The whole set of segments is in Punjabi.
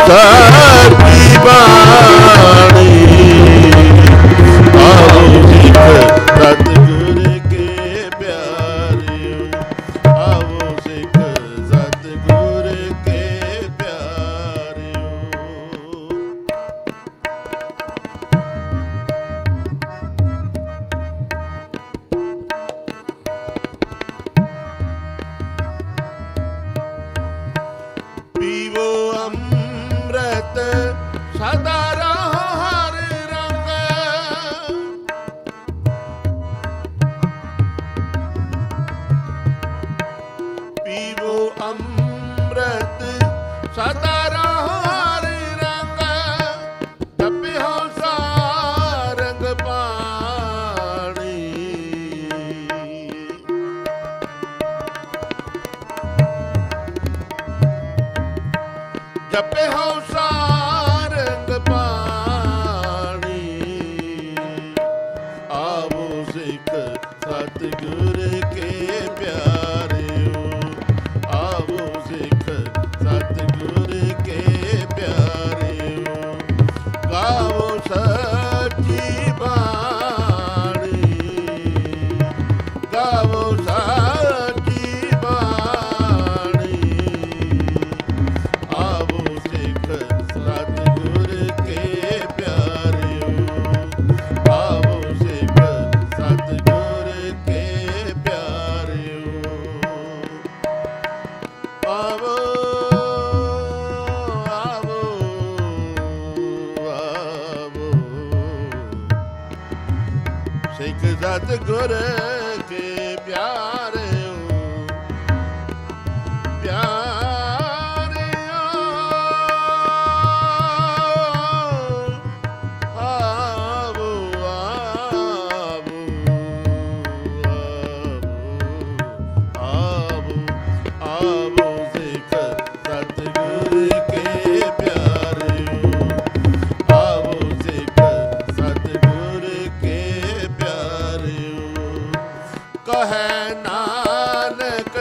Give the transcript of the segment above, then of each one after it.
ਸਾਚੀ ਬਾਣੀ ਆਵੋ ਸਿੱਖ ਸਤਿਗੁਰ ਕੇ ਪਿਆਰਿਓ ਆਵੋ ਸਿੱਖ ਸਤਿਗੁਰ ਕੇ ਪਿਆਰਿਓ। ਪੀਵੋ ਅੰਮ੍ਰਿਤ ਸਦਾ ਰਹੋ ਹਰ ਰੰਗ ਪੀਵੋ ਅੰਮ੍ਰਿਤ ਸਦਾ ਰਹੋ ਹਰ ਰੰਗ ਜਪਿਓ ਸਾਰੰਗ ਪਾਣੀ ਜਪੇ ਹੋ ਸਾਰੰਗ ਪਾਣੀ ਆਵੋ ਸਿੱਖ ਸਤਿਗੁਰ ਕੇ ਪਿਆਰਿਓ ਆਵੋ ਸਿੱਖ ਸਤਿਗੁਰ ਕੇ ਪਿਆਰਿਓ ਗਾਵੋ ਸੱਚੀ ਬਾਣੀ ਗਾਵੋ ਸੱਚੀ ਬਾਣੀ ਆਵੋ ਸਿੱਖ ਸਤਿਗੁਰ ਕੇ ਪਿਆਰਿਓ ਆਵੋ ਸਿੱਖ ਸਤਿਗੁਰ ਕੇ ਪਿਆਰਿਓ ਆਵੋ ਆਵੋ ਆਵੋ ਸਿੱਖ ਸਤਿਗੁਰ ਕੇ ਪਿਆਰਿਓ ਕਹੈ ਨਾਨਕ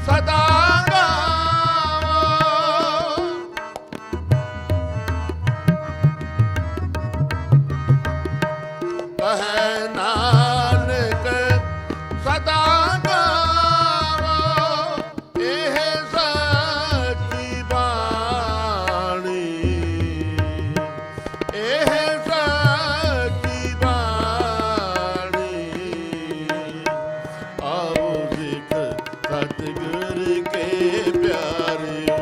ਸਦਾ ਗਾਵੋ ਕਹੈ ਨਾਨਕ ਸਦਾ ਗਾਵੋ ਇਹ ਸੱਚੀ ਬਾਣੀ ਇਹ ਸੱਚੀ ਬਾਣੀ ਆਵੋ ਸਿੱਖ ਸਤਿਗੁਰ ਕੇ ਪਿਆਰਿਓ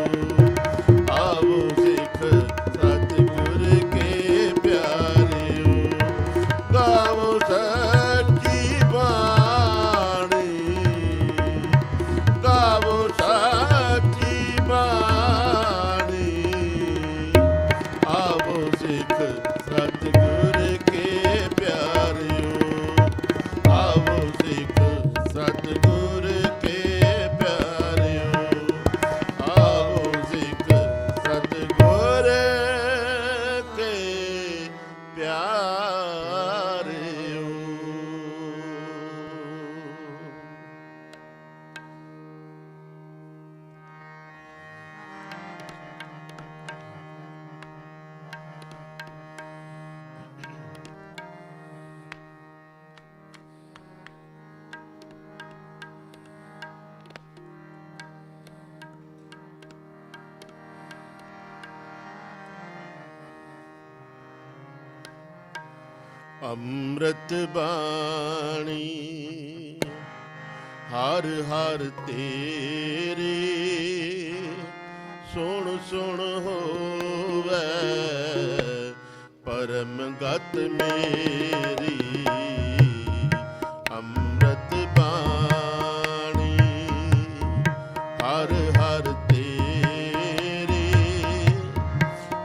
ਆਵੋ ਸਿੱਖ ਸਤਿਗੁਰ ਕੇ ਪਿਆਰਿਓ ਗਾਵੋ ਸੱਚੀ ਬਾਣੀ ਗਾਵੋ ਸੱਚੀ ਬਾਣੀ ਆਵੋ ਸਿੱਖ ਸਤਿਗੁਰ ਕੇ ਪਿਆਰਿਓ ਆਵੋ ਸਿੱਖ ਸਤਿਗੁਰ ਕੇ ਪਿਆਰਿਓ ਆਵੋ ਸਿੱਖ ਸਤਿਗੁਰ ਕੇ ਪਿਆਰਿਓ। ਅੰਮ੍ਰਿਤ ਬਾਣੀ ਹਰ ਹਰ ਤੇਰੇ ਸੁਣ ਸੁਣ ਹੋਵੇ ਪਰਮ ਗਤ ਮੇਰੀ ਅੰਮ੍ਰਿਤ ਬਾਣੀ ਹਰ ਹਰ ਤੇਰੇ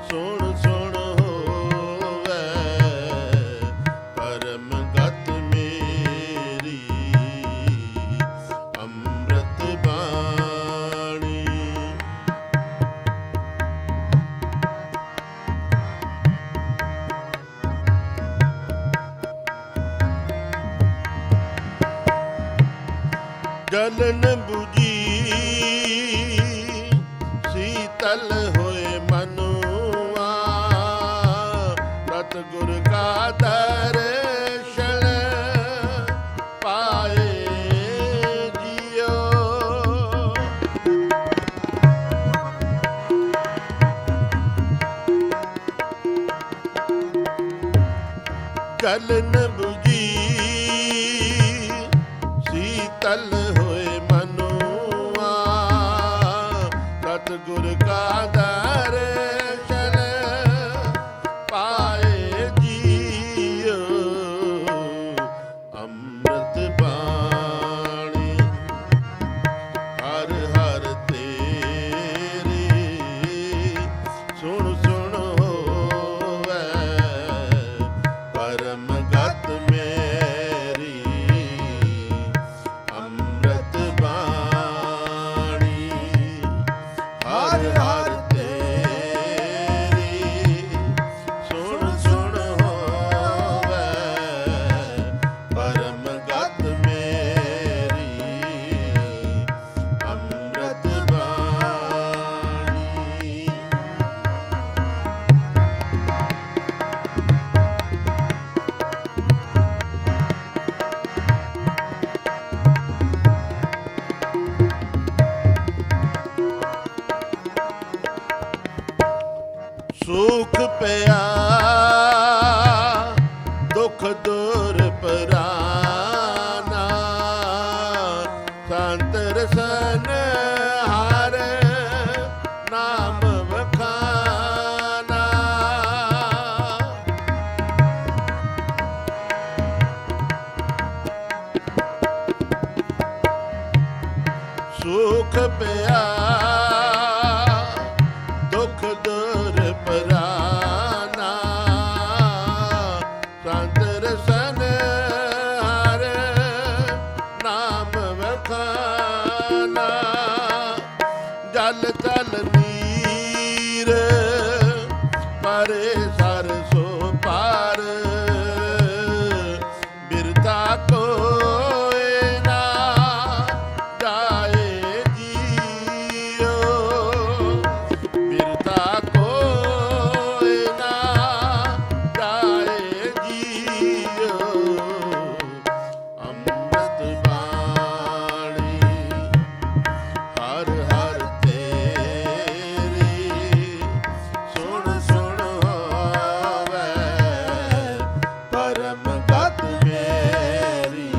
ਸੁਣ ਸੁਣ ਹੋਵੇ ਪਰਮ ਗਤ ਮੇਰੀ ਅੰਮ੍ਰਿਤ ਬਾਣੀ। ਜਲਨ 부ਜੀ ਸੀਤਲ ਹੋਏ ਮਨ ਜਲ ਨ ਬੁਝੀ ਸੀਤਲ ਹੋਏ ਮਨੁਆ ਸਤਿਗੁਰ ਕਾ ਦਰਸ਼ਨ ਪਾਏ ਜੀਓ ਅੰਮ੍ਰਿਤ ਬਾਣੀ ਹਰ ਹਰ ਤੇਰੀ ਸੁਣ ਸੁਣ ਹੋਵੇ ਪਰਮ ਗਤ ਮੇਰੀ ਅੰਮ੍ਰਿਤ ਬਾਣੀ ਹਰ ਹਰ ਤੇਰੀ ਸੁਣ ਸੁਣ ਹੋਵੇ ਪਰਮ ਗਤ ਮੇਰੀ ਅੰਮ੍ਰਿਤ ਬਾਣੀ। ਸੁਖ ਪਿਆ ਦੁਖ ਦੂਰ ਪਰਾਨਾ ਸੰਤ ਰਸਨ ਹਰ ਨਾਮ ਵਖਾਨਾ ਸੁਖ ਪਿਆ ਦੁਖ ਦੂਰ ਪਰਾਨਾ ਸੰਤ ਰਸਨ ਹਰ ਨਾਮ ਵਖਾਨਾ ਜਲ ਜਲ ਨੀਰ ਪਰੇ ਸਰਸੋ ਪਾਰ ਬਿਰਥਾ ਕੋਇ ਨਾ ਜਾਏ ਜੀਓ ਬਿਰਥਾ ਕੋਇ ਨਾ ਜਾਏ ਜੀਓ ਅੰਮ੍ਰਿਤ ਬਾਣੀ ਹਰ ਹਰ ਤੇਰੀ ਸੁਣ ਸੁਣ ਹੋਵੇ ਪਰਮ ਗਤ ਮੇਰੀ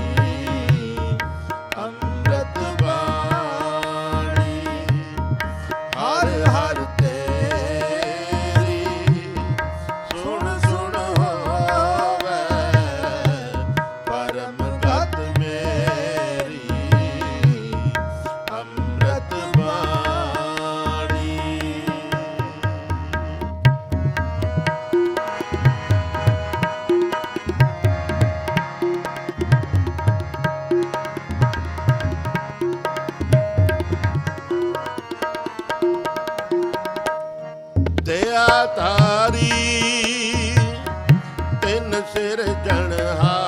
ਅੰਮ੍ਰਿਤ ਬਾਣੀ ਹਰ ਹਰ ਤੇਰੀ ਸੁਣ ਸੁਣ ਹੋਵੇ ਪਰਮ ਗਤ ਮੇਰੀ ਅੰਮ੍ਰਿਤ ਬਾਣੀ। ਦਇਆ ਤਾਰੀ ਤਿੰਨ ਸਿਰ ਜਣਹਾਰੇ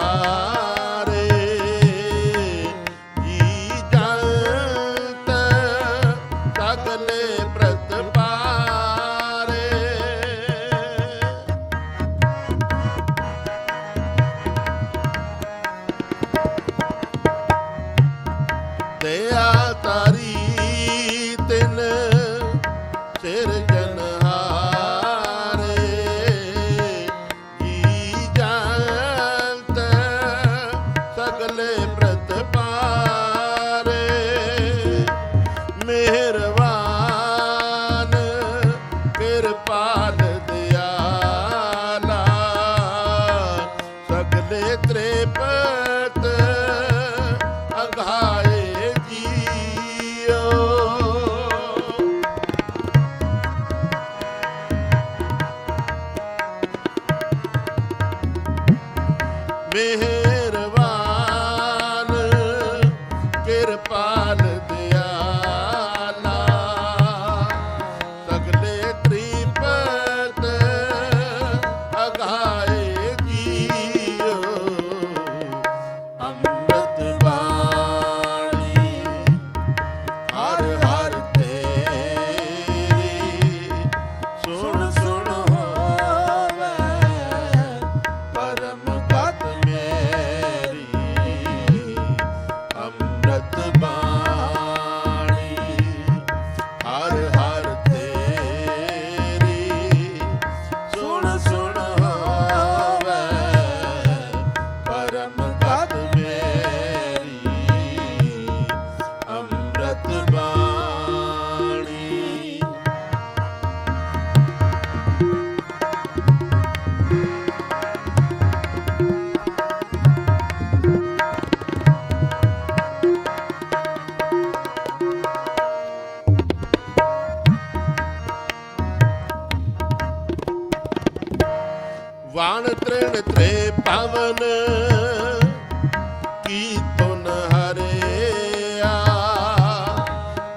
ਜੀ ਜੰਤ ਸਗਲੇ ਪ੍ਰਤਪਾਰੇ ਦਇਆ ਤਾਰੀ ਤਿੰਨ ਸਿਰ ਜਨਹਾਰੇ ਜੀ ਜੰਤ ਸਗਲੇ ਪ੍ਰਤਪਾਰੇ ਮਿਹਰਬਾਨ ਕਿਰਪਾਲ ਦਿਆਲਾ ਸਗਲੇ ਤ੍ਰਿਪਤ ਅਘਾਏ ਜੀਓ ਮਿਹਰਬਾਨ ਕਿਰਪਾਲ ਦਿਆਲਾ ਸਗਲੇ ਤ੍ਰਿਪਤ ਅਘਾਏ ਜੀਓ ਅੰਮ੍ਰਿਤ ਬਾਣੀ ਹਰ ਹਰ ਤੇਰੀ ਸੁਣ ਸੁਣ ਹੋਵੇ ਪਰਮ ਗਤ ਮੇਰੀ ਵਾਣ ਤ੍ਰਿਣ ਤ੍ਰੇ ਪਵਨ ਕੀਤਨ ਹਰਿਆ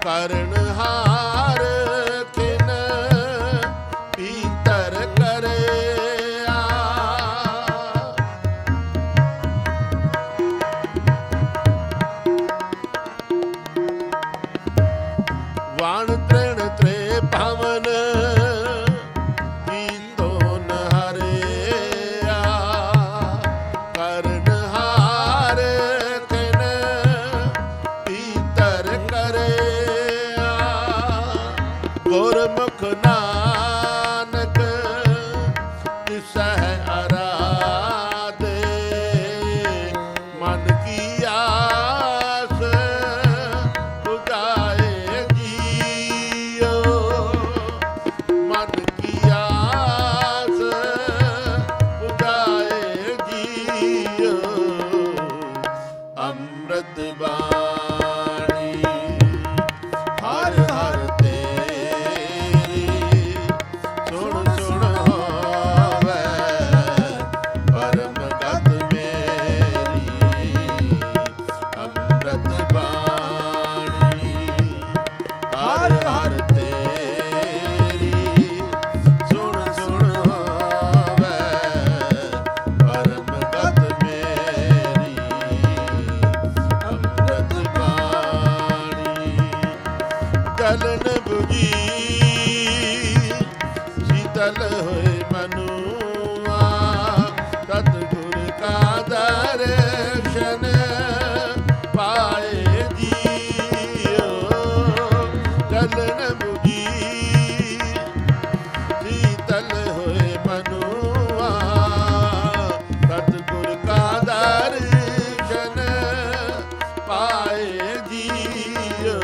ਕਰਨ ਹਾਰ ਕਿਨ ਪੀਤਰ ਕਰਿਆ ਵਾਣ ਤ੍ਰਿਣ ਤ੍ਰੇ ਪਵਨ ਕੀਤਨ ਹਰਿਆ ਕਰਨ ਹਾਰ ਕਿਨ ਪੀਤਰ ਕਰਿਆ ਗੁਰਮੁਖ ਨਾਨਕ ਤਿਸਹਿ ਅਰਾਧੇ ਮਨ ਕੀ ਆਸ ਪੁਗਾਏ ਜੀਓ ਮਨ ਕੀ ਆਸ ਪੁਗਾਏ ਜੀਓ ਅੰਮ੍ਰਿਤ ਬਾਣੀ ਹਰ ਹਰ ਤੇਰੀ ਸੁਣ ਸੁਣ ਹੋਵੇ ਪਰਮ ਗਤ ਮੇਰੀ ਅੰਮ੍ਰਿਤ ਬਾਣੀ ਹਰ ਹਰ ਤੇਰੀ ਸੁਣ ਸੁਣ ਹੋਵੇ ਪਰਮ ਗਤ ਮੇਰੀ ਅੰਮ੍ਰਿਤ ਬਾਣੀ ਜਲਨ ਬੁਝੀ ਸ਼ੀਤਲ ਹੋਏ ਮਨੁਆ ਤਤ ਗੁਰ ਕਾ ਦਰਸ਼ਨ ਪਾਏ ਜੀਓ ਜਲਨ ਬੁਝੀ ਸ਼ੀਤਲ ਹੋਏ ਮਨੁਆ ਤਤ ਗੁਰ ਕਾ ਦਰਸ਼ਨ ਪਾਏ ਜੀਓ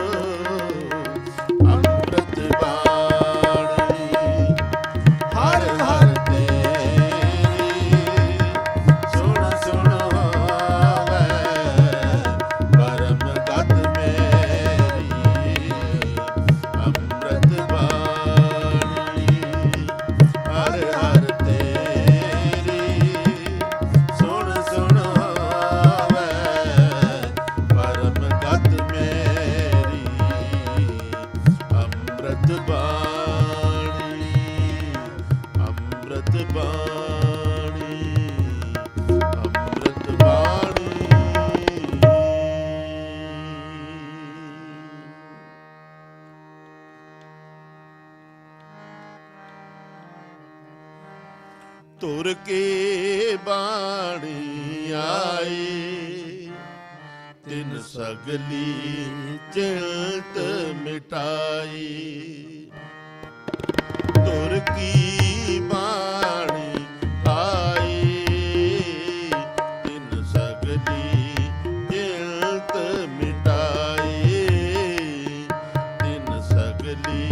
ਅੰਮ੍ਰਿਤ ਬਾਣੀ ਹਰ ਹਰ ਤੇਰੀ ਸੁਣ ਸੁਣ ਹੋਵੇ ਪਰਮ ਗਤ ਮੇਰੀ ਅੰਮ੍ਰਿਤ ਬਾਣੀ ਹਰ ਹਰ ਤੇਰੀ ਸੁਣ ਸੁਣ ਹੋਵੇ ਪਰਮ ਗਤ ਮੇਰੀ ਅੰਮ੍ਰਿਤ ਬਾਣੀ ਅੰਮ੍ਰਿਤ ਬਾਣੀ ਅੰਮ੍ਰਿਤ ਬਾਣੀ ਤੁਰ ਕੇ ਬਾਣੀ ਆਈ ਤਿਨ ਸਗਲੀ ਚਿੰਤ ਮਿਟਾਈ ਤੁਰ ਕੀ ਬਾਣੀ ਆਈ ਤਿਨ ਸਗਲੀ ਚਿੰਤ ਮਿਟਾਈ ਤਿਨ ਸਗਲੀ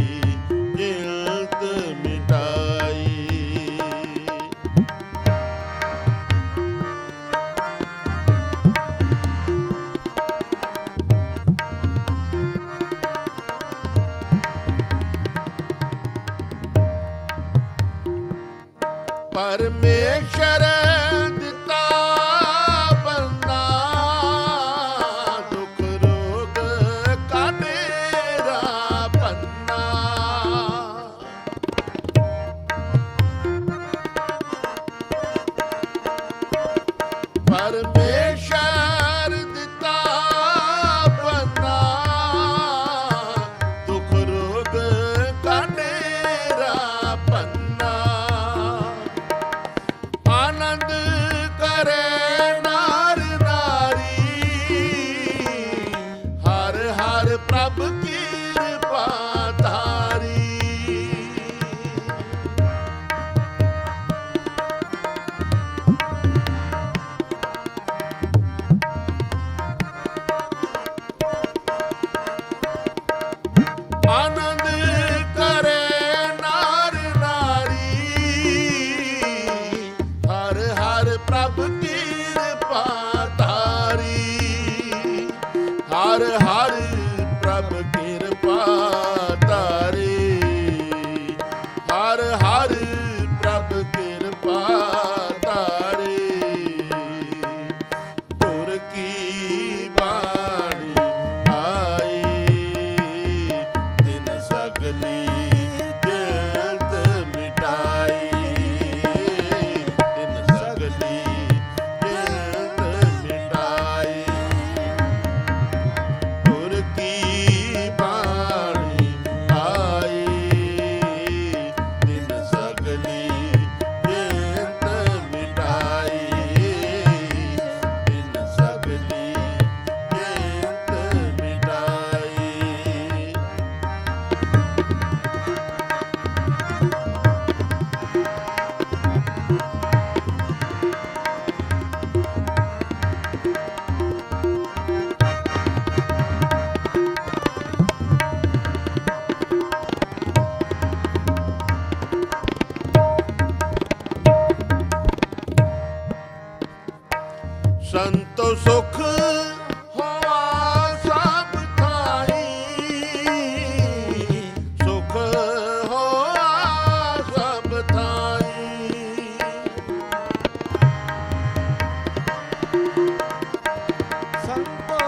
ਚਿੰਤ ਮਿਟਾਈ ਪਰਮੇਸ਼ਰ ਦਿੱਤਾ ਬੰਨਾ ਦੁੱਖ ਰੋਗ ਕਾਟੇਰਾ ਪੰਨਾ ਪਰਮੇਸ਼ਰ ਦਿੱਤਾ ਬੰਨਾ ਦੁੱਖ ਰੋਗ ਕਾਟੇਰਾ ਪੰਨਾ ਆਨੰਦ ਸੰਤੋ ਸੁਖ ਹੋਆ ਸਭ ਥਾਈ, ਸੁਖ ਹੋਆ ਸਭ ਥਾਈ। ਸੰਤੋ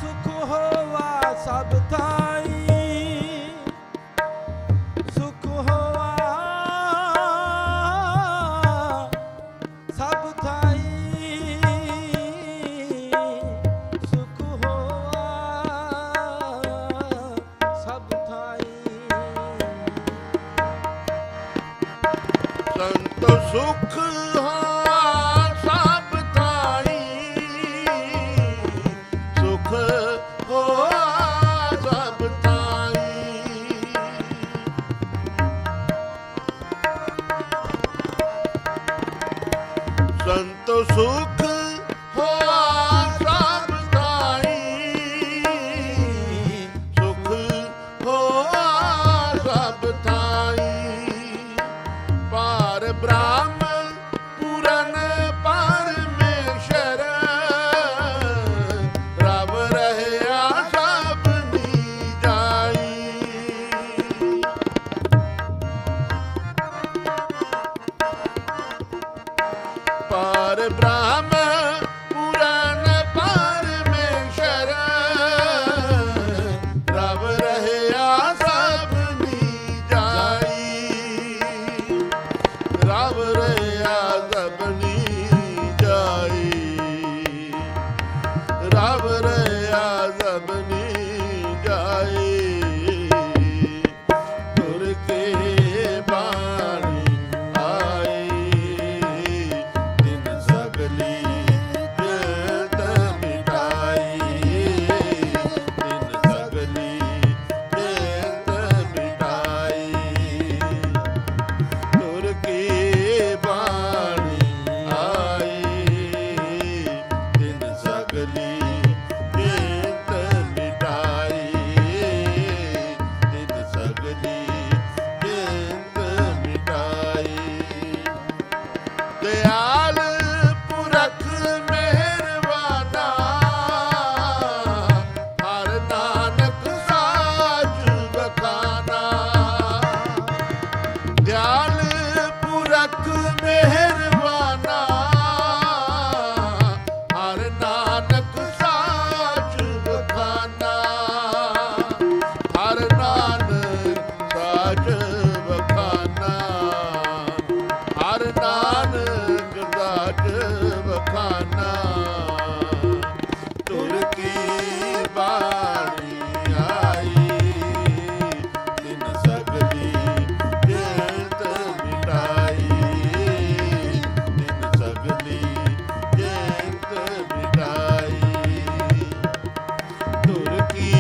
ਸੁਖ ਹੋਵਾ ਸਭ ਥਾਈ, ਸੁਖ ਹੋਵਾ ਸਭ ਥਾਈ, ਸੁਖ ਹੋਵਾ ਸਭ ਥਾਈ। ਸੰਤੋ ਸੁਖ ਹੋਆ ਸਭ ਥਾਈ, ਸੁਖ ਹੋਆ ਸਭ ਥਾਈ। ਸੰਤੋ ਸੁਖ ਹੋਆ ਸਭ ਥਾਈ, ਸੁਖ ਹੋਆ ਸਭ ਥਾਈ। ਪਾਰ ਬ੍ਰਹਮ ਪੂਰਨ ਪਰਮੇਸ਼ਰ, ਰਬ ਰਹਿਆ ਸਭ ਨੀਜਾਈ। ਪਾਰ ਬ੍ਰਹਮ ਪੂਰਨ ਪਰਮੇਸ਼ਰ, ਰਬ ਰਹਿਆ ਸਭ ਨੀਜਾਈ। ਰਬ ਰਹਿਆ ਸਭ ਨੀਜਾਈ, ਰਬ ਰਹਿਆ ਸਭ ਨੀਜਾਈ। ਤੁਰ ਕੇ ਬਾਣੀ ਆਈ, ਤਿਨ ਸਗਲੀ ਜੇਤ ਮਿਟਾਈ, ਤਿਨ ਸਗਲੀ ਜੇਤ ਮਿਟਾਈ। ਤੁਰ ਕੀ ਬਾਣੀ ਆਈ, ਤਿਨ ਸਗਲੀ ਜੇਤ ਮਿਟਾਈ, ਤਿਨ ਸਗਲੀ ਜੇਤ ਮਿਟਾਈ। ਦਿਆਲ ਪੁਰਖ ਮਿਹਰਬਾਨਾ, ਹਰ ਨਾਨਕ ਸਾਜ ਬਖਾਨਾ। ਦਿਆਲ ਪੁਰਖ ਮਿਹਰਬਾਨਾ, ਹਰ ਨਾਨਕ ਸਾਜ ਬਖਾਨਾ। ਹਰ ਨਾਨਕ ਸਾਜ ਬਖਾਨਾ, ਹਰ ਨਾਨਕ ਸਾਜ ਬਖਾਨਾ। ਤੁਰ ਕੀ ਬਾਣੀ ਆਈ, ਤਿਨ ਸਗਲੀ ਜੇਤ ਮਿਟਾਈ, ਤਿਨ ਸਗਲੀ ਜੇਤ ਮਿਟਾਈ। ਤੁਰ ਕੀ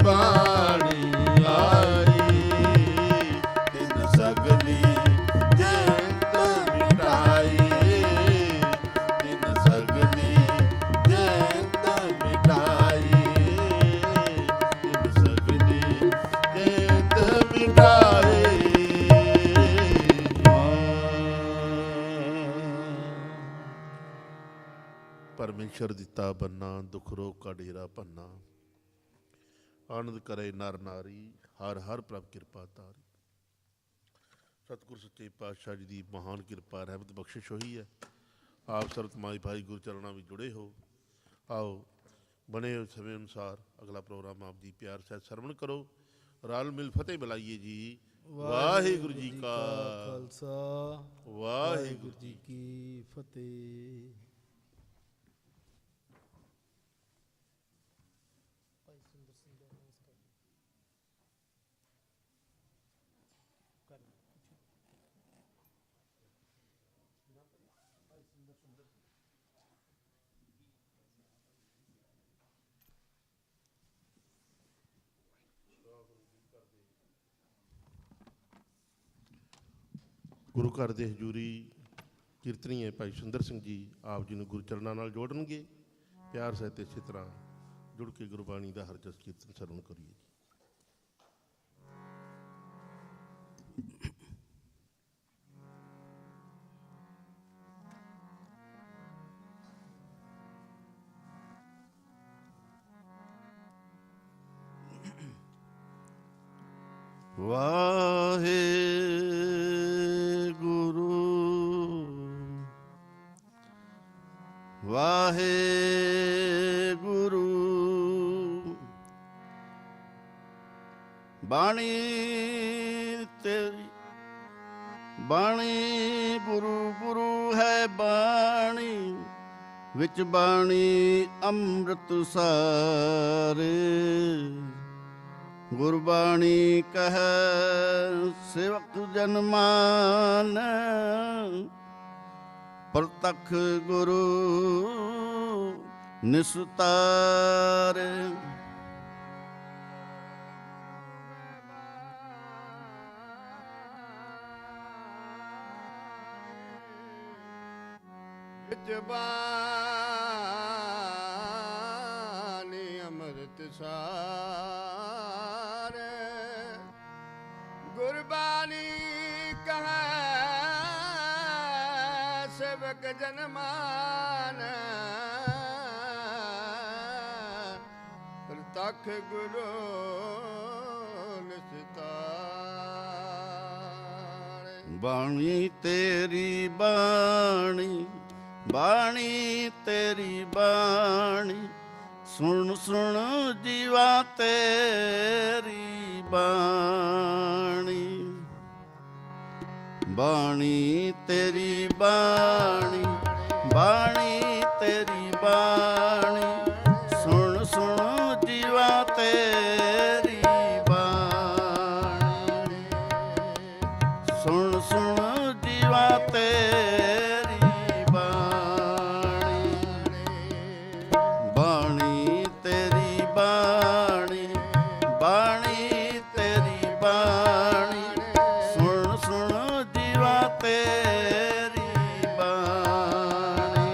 ਬਾਣੀ ਆਈ, ਤਿਨ ਸਗਲੀ ਜੇਤ ਮਿਟਾਈ, ਤਿਨ ਸਗਲੀ ਜੇਤ ਮਿਟਾਈ, ਤਿਨ ਸਗਲੀ ਜੇਤ ਮਿਟਾਈ। ਪਰਮੇਸ਼ਰ ਦਿੱਤਾ ਬੰਨਾ, ਦੁਖ ਰੋਗ ਕਾ ਡੇਰਾ ਭੰਨਾ। ਆਨੰਦ ਕਰੇ ਨਰ ਨਾਰੀ, ਹਰ ਹਰ ਪ੍ਰਭ ਕਿਰਪਾ ਤਾਰੀ। ਸਤਿਗੁਰ ਸੱਚੇ ਪਾਤਸ਼ਾਹ ਜੀ ਦੀ ਮਹਾਨ ਕਿਰਪਾ ਰਹਿਮਤ ਬਖਸ਼ਿਸ਼ ਹੋਈ ਹੈ। ਆਪ ਸਰਬ ਕਮਾਈ ਭਾਈ ਗੁਰੂ ਚਰਨਾਂ ਵਿੱਚ ਜੁੜੇ ਹੋ। ਆਓ ਬਣੇ ਹੋਏ ਸਮੇਂ ਅਨੁਸਾਰ ਅਗਲਾ ਪ੍ਰੋਗਰਾਮ ਆਪ ਜੀ ਪਿਆਰ ਸਹਿਤ ਸਰਵਣ ਕਰੋ। ਰਲ ਮਿਲ ਫਤਿਹ ਬੁਲਾਈਏ ਜੀ। ਵਾਹਿਗੁਰੂ ਜੀ ਕਾ ਖਾਲਸਾ, ਵਾਹਿਗੁਰੂ ਜੀ ਕੀ ਫਤਿਹ। ਗੁਰੂ ਘਰ ਦੇ ਹਜ਼ੂਰੀ ਕੀਰਤਨੀਏ ਭਾਈ ਸੁੰਦਰ ਸਿੰਘ ਜੀ ਆਪ ਜੀ ਨੂੰ ਗੁਰੂ ਚਰਨਾਂ ਨਾਲ ਜੋੜਨਗੇ। ਪਿਆਰ ਸਹਿਤ ਇਸੇ ਤਰ੍ਹਾਂ ਜੁੜ ਕੇ ਗੁਰਬਾਣੀ ਦਾ ਹਰ ਜਸ ਕੀਰਤਨ ਸਰਵਣ ਕਰੀਏ। ਵਾਹਿਗੁਰੂ ਵਾਹਿਗੁਰੂ ਬਾਣੀ ਤੇਰੀ ਬਾਣੀ ਗੁਰੂ ਗੁਰੂ ਹੈ ਬਾਣੀ ਵਿੱਚ ਬਾਣੀ ਅੰਮ੍ਰਿਤ ਸਾਰੇ ਗੁਰਬਾਣੀ ਕਹੈ ਸੇਵਕ ਜਨ ਮਾਨ ਪ੍ਰਤੱਖ ਗੁਰੂ ਨਿਸਤਾਰ ਵਿੱਚ ਬਾਣੀ ਅੰਮ੍ਰਿਤ ਸਾਰ ਗੁਰਬਾਣੀ ਕਹੈ ਸੇਵਕ ਜਨ ਮਾਨ ਪ੍ਰਤੱਖ ਗੁਰੂ ਨਿਸਤਾਰ ਬਾਣੀ ਤੇਰੀ ਬਾਣੀ ਬਾਣੀ ਤੇਰੀ ਬਾਣੀ ਸੁਣ ਸੁਣ ਜੀਵਾ ਤੇਰੀ ਬਾਣੀ ਬਾਣੀ ਤੇਰੀ ਬਾਣੀ ਬਾਣੀ ਤੇਰੀ ਬਾਣੀ ਸੁਣ ਸੁਣ ਜੀਵਾ ਤੇਰੀ ਬਾਣੀ ਸੁਣ ਸੁਣ ਜੀਵਾ ਤੇਰੀ ਬਾਣੀ ਤੇਰੀ ਬਾਣੀ ਬਾਣੀ ਤੇਰੀ ਬਾਣੀ ਸੁਣ ਸੁਣ ਜੀਵਾ ਤੇਰੀ ਬਾਣੀ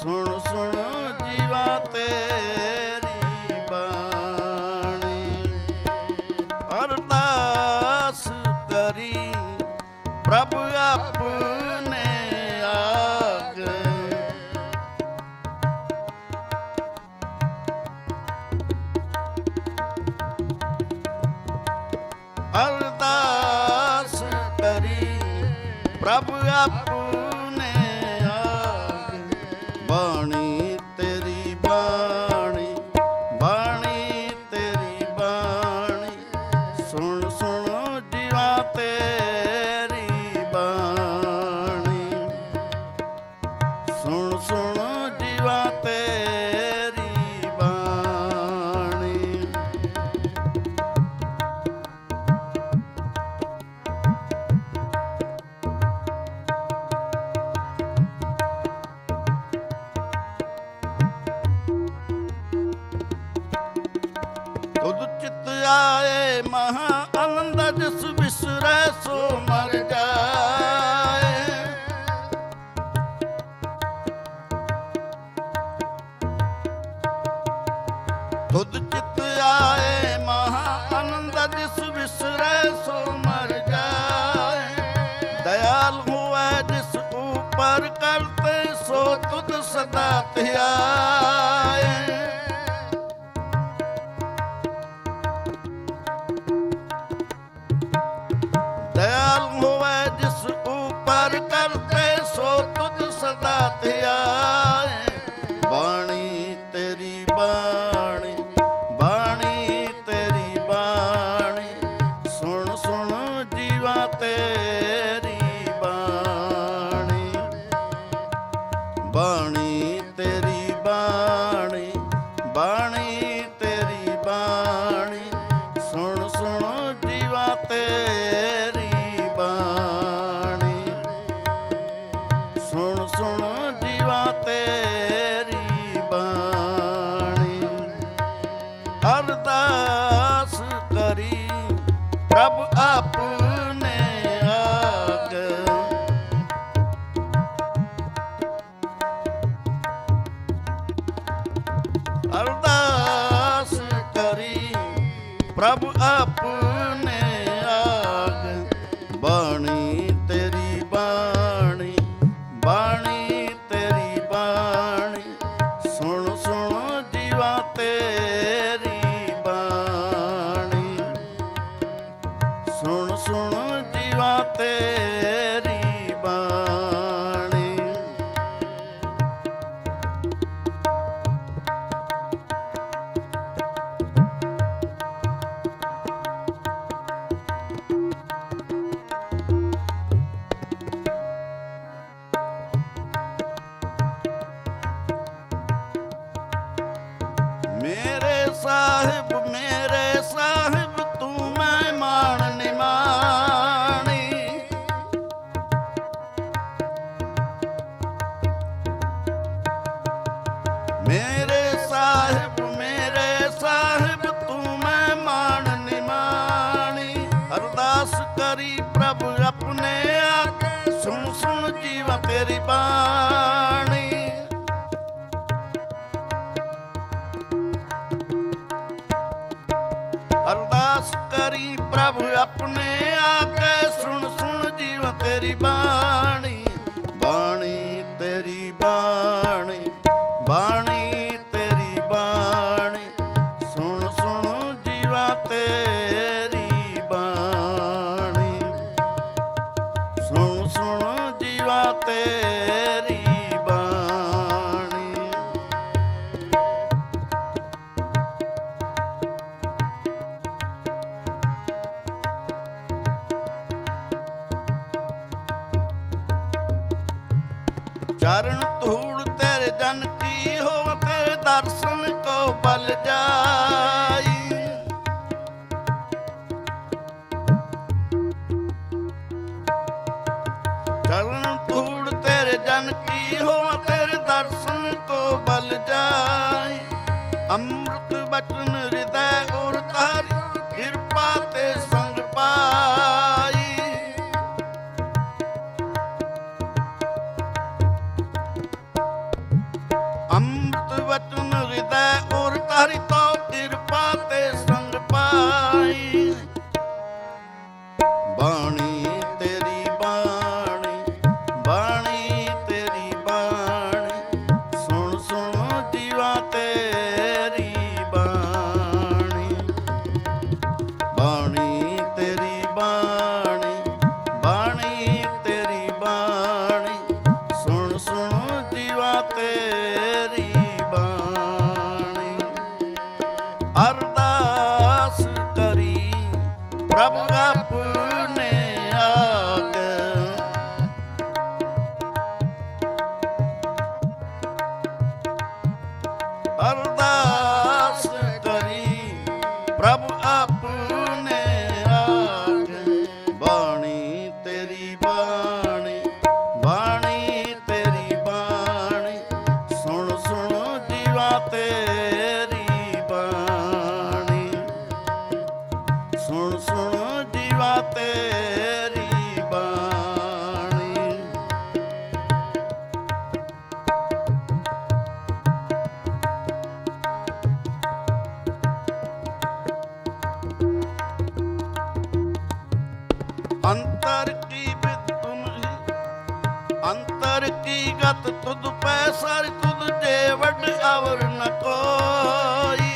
ਸੁਣ ਸੁਣ ਜੀਵਾ ਤੇਰੀ ਬਾਣੀ ਅਰਦਾਸ ਕਰੀ ਪ੍ਰਭ ਆਪਣੇ ਆਗੇ ਅਰਦਾਸ ਕਰੀ ਪ੍ਰਭ ਆਪਣੇ ਆਗੇ ਬਾਣੀ ਤੇਰੀ ਬਾਣੀ ਬਾਣੀ ਤੇਰੀ ਬਾਣੀ ਸੁਣ ਸੁਣ ਜੀਵਾ ਤੇਰੀ ਬਾਣੀ ਸੁਣ ਸੁਣ ਜੀਵਾ ਤੇਰੀ ਬਾਣੀ ਤੁਧ ਚਿਤ ਆਏ ਮਹਾ ਆਨੰਦ ਜਿਸ ਵਿਸਰੈ ਸੋ ਮਰ ਜਾਏ ਤੁਧ ਚਿਤ ਆਏ ਮਹਾ ਆਨੰਦ ਜਿਸ ਵਿਸਰੈ ਸੋ ਮਰ ਜਾਏ ਦਇਆਲ ਹੋਵੇ ਜਿਸ ਉਪਰ ਕਰਤੇ ਸੋ ਤੁਧ ਸਦਾ ਧਿਆਏ ਦਇਆਲ ਹੋਵੇ ਜਿਸ ਉਪਰ ਕਰਤੇ ਸੋ ਤੁਧ ਸਦਾ ਧਿਆਏ ਬਾਣੀ ਤੇਰੀ ਬਾਣੀ ਬਾਣੀ ਤੇਰੀ ਬਾਣੀ ਸੁਣ ਸੁਣ ਜੀਵਾ ਤੇਰੀ ਬਾਣੀ ਬਾਣੀ ਤੇਰੀ ਬਾਣੀ ਬਾਣੀ ਤੇਰੀ ਬਾਣੀ ਸੁਣ ਸੁਣ ਜੀਵਾ ਤੇਰੀ ਬਾਣੀ ਸੁਣ ਸੁਣ ਜੀਵਾ ਤੇਰੀ ਬਾਣੀ ਅਰਦਾਸ ਕਰੀ ਪ੍ਰਭ ਆਪਣੇ ਸੁਣ ਜੀਵਾ ਤੇਰੀ ਬਾਣੀ। ਮੇਰੇ ਸਾਹਿਬ ਤੂੰ ਮੈਂ ਮਾਣ ਨਿਮਾਣੀ। ਮੇਰੇ ਸਾਹਿਬ ਤੂੰ ਮੈਂ ਮਾਣ ਨਿਮਾਣੀ। ਅਰਦਾਸ ਕਰੀ ਪ੍ਰਭ ਆਪਣੇ ਆਕੇ ਸੁਣ ਸੁਣ ਜੀਵਾ ਤੇਰੀ ਬਾਣੀ। ਅਰਦਾਸ ਕਰੀ ਪ੍ਰਭ ਆਪਣੇ ਆਕੇ ਸੁਣ ਸੁਣ ਜੀਵਾ ਤੇਰੀ ਬਾਣੀ। ਬਾਣੀ ਤੇਰੀ ਬਾਣੀ, ਬਾਣੀ ਤੇਰੀ ਬਾਣੀ, ਸੁਣ ਸੁਣ ਜੀਵਾ ਤੇਰੀ ਬਾਣੀ। ਸੁਣ ਸੁਣ ਜੀਵਾ ਤੇਰੀ ਬਾਣੀ। ਚਰਨ ਧੂੜ ਤੇਰੇ ਜਨ ਕੀ ਹੋ ਤੇਰੇ ਦਰਸ਼ਨ ਕੋ ਬਲ ਜਾਈ। ਚਰਨ ਧੂੜ ਤੇਰੇ ਜਨ ਕੀ ਹੋ ਤੇਰੇ ਦਰਸ਼ਨ ਕੋ ਬਲ ਜਾਈ। ਅੰਮ੍ਰਿਤ ਬਚਨ ਹਿਰਦੈ ਔਰ ਤਾਰੀ ਕਿਰਪਾ ਤੇ ਸੰਗ ਪਾਈ। ਅੰਮ੍ਰਿਤ ਬਚਨ ਹਿਰਦੈ ਔਰ ਤਾਰੀ ਤੋ ਕਿਰਪਾ ਤੇ ਸੰਗ ਪਾਈ। ਬਾਣੀ ਤੇਰੀ ਬਾਣੀ, ਬਾਣੀ ਤੇਰੀ ਬਾਣੀ, ਸੁਣ ਸੁਣ ਜੀਵਾ ਤੇਰੀ ਬਾਣੀ। ਬਾਣੀ ਤੇਰੀ ਬਾਣੀ, ਬਾਣੀ ਤੇਰੀ ਬਾਣੀ, ਸੁਣ ਸੁਣ ਜੀਵਾ ਤੇਰੀ ਬਾਣੀ। ਅਰਦਾਸ ਕਰੀ ਪ੍ਰਭ ਆਪਣੇ ਆਗੇ ਅਰਦਾਸ ਕਰੀ ਪ੍ਰਭ ਆਪਣੇ ਆਗੇ। ਬਾਣੀ ਤੇਰੀ ਬਾਣੀ, ਬਾਣੀ ਤੇਰੀ ਬਾਣੀ, ਸੁਣ ਸੁਣ ਜੀਵਾ ਤੇਰੀ ਬਾਣੀ। ਸੁਣ ਸੁਣ ਜੀਵਾ ਤੇਰੀ ਬਾਣੀ। ਅੰਤਰ ਕੀ ਬਿਦ ਤੁਮ ਹੀ, ਅੰਤਰ ਕੀ ਗਤ ਤੁਧ ਪੈ ਸਾਰੀ ਤੁਧ ਜੇ ਵੱਡ ਅਵਰ ਨ ਕੋਈ।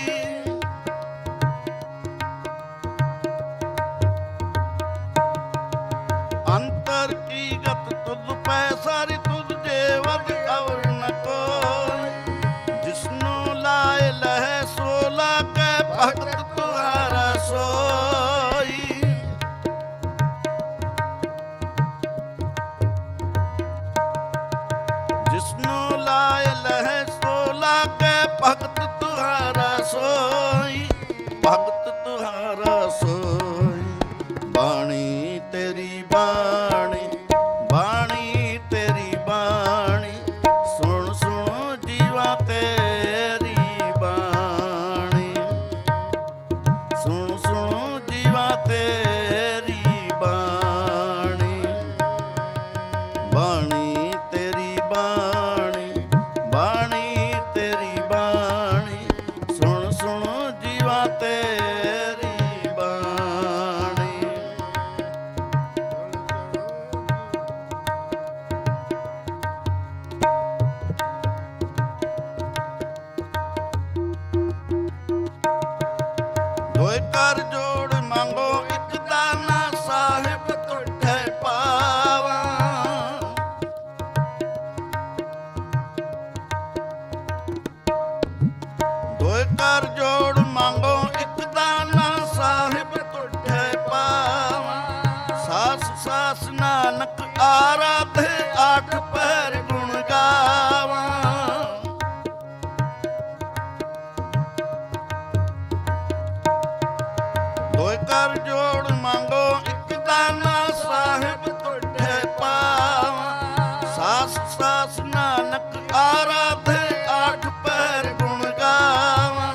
ਅੰਤਰ ਕੀ ਗਤ ਤੁਧ ਪੈ ਸਾਰੀ ਤੁਧ ਜੇ ਵੱਡ ਅਵਰ ਨ ਕੋਈ। ਜਿਸਨੂੰ ਲਾਏ ਲਹੈ ਸੋ ਲਾਗੈ ਭਗਤ ਤੁਹਾਰਾ ਸੋਈ। ਜਿਸਨੂੰ ਲਾਏ ਲਹੈ ਸੋ ਲਾਗੈ ਭਗਤ ਤੁਹਾਰਾ ਸੋਈ। ਭਗਤ ਤੁਹਾਰਾ ਸੋਈ। ਬਾਣੀ ਤੇਰੀ ਬਾਣੀ, ਬਾਣੀ ਤੇਰੀ ਬਾਣੀ, ਸੁਣ ਸੁਣ ਜੀਵਾ ਤੇਰੀ ਬਾਣੀ। ਸੁਣ ਸੁਣ ਜੀਵਾ ਤੇਰੀ ਬਾਣੀ। ਬਾਣੀ ਤੇਰੀ ਬਾਣੀ, ਬਾਣੀ ਤੇਰੀ ਬਾਣੀ, ਸੁਣ ਸੁਣ ਜੀਵਾ ਤੇਰੀ ਬਾਣੀ। ਦੋਏ ਕਰ ਜੋੜ ਮੰਗੋ ਇੱਕ ਦਾਨਾ ਸਾਹਿਬ ਸਾਸ ਸਾਸ ਨਾਨਕ ਆਰਾਧੇ, ਆਠ ਪਹਿਰ ਗੁਣ ਗਾਵਾਂ। ਦੋਇ ਕਰ ਜੋੜ ਮੰਗੋ ਇੱਕ ਦਾਨਾ, ਸਾਹਿਬ ਤੁਹਾਡੇ ਪਾਵਾਂ। ਸਾਸ ਸਾਸ ਨਾਨਕ ਆਰਾਧੇ, ਆਠ ਪਹਿਰ ਗੁਣ ਗਾਵਾਂ,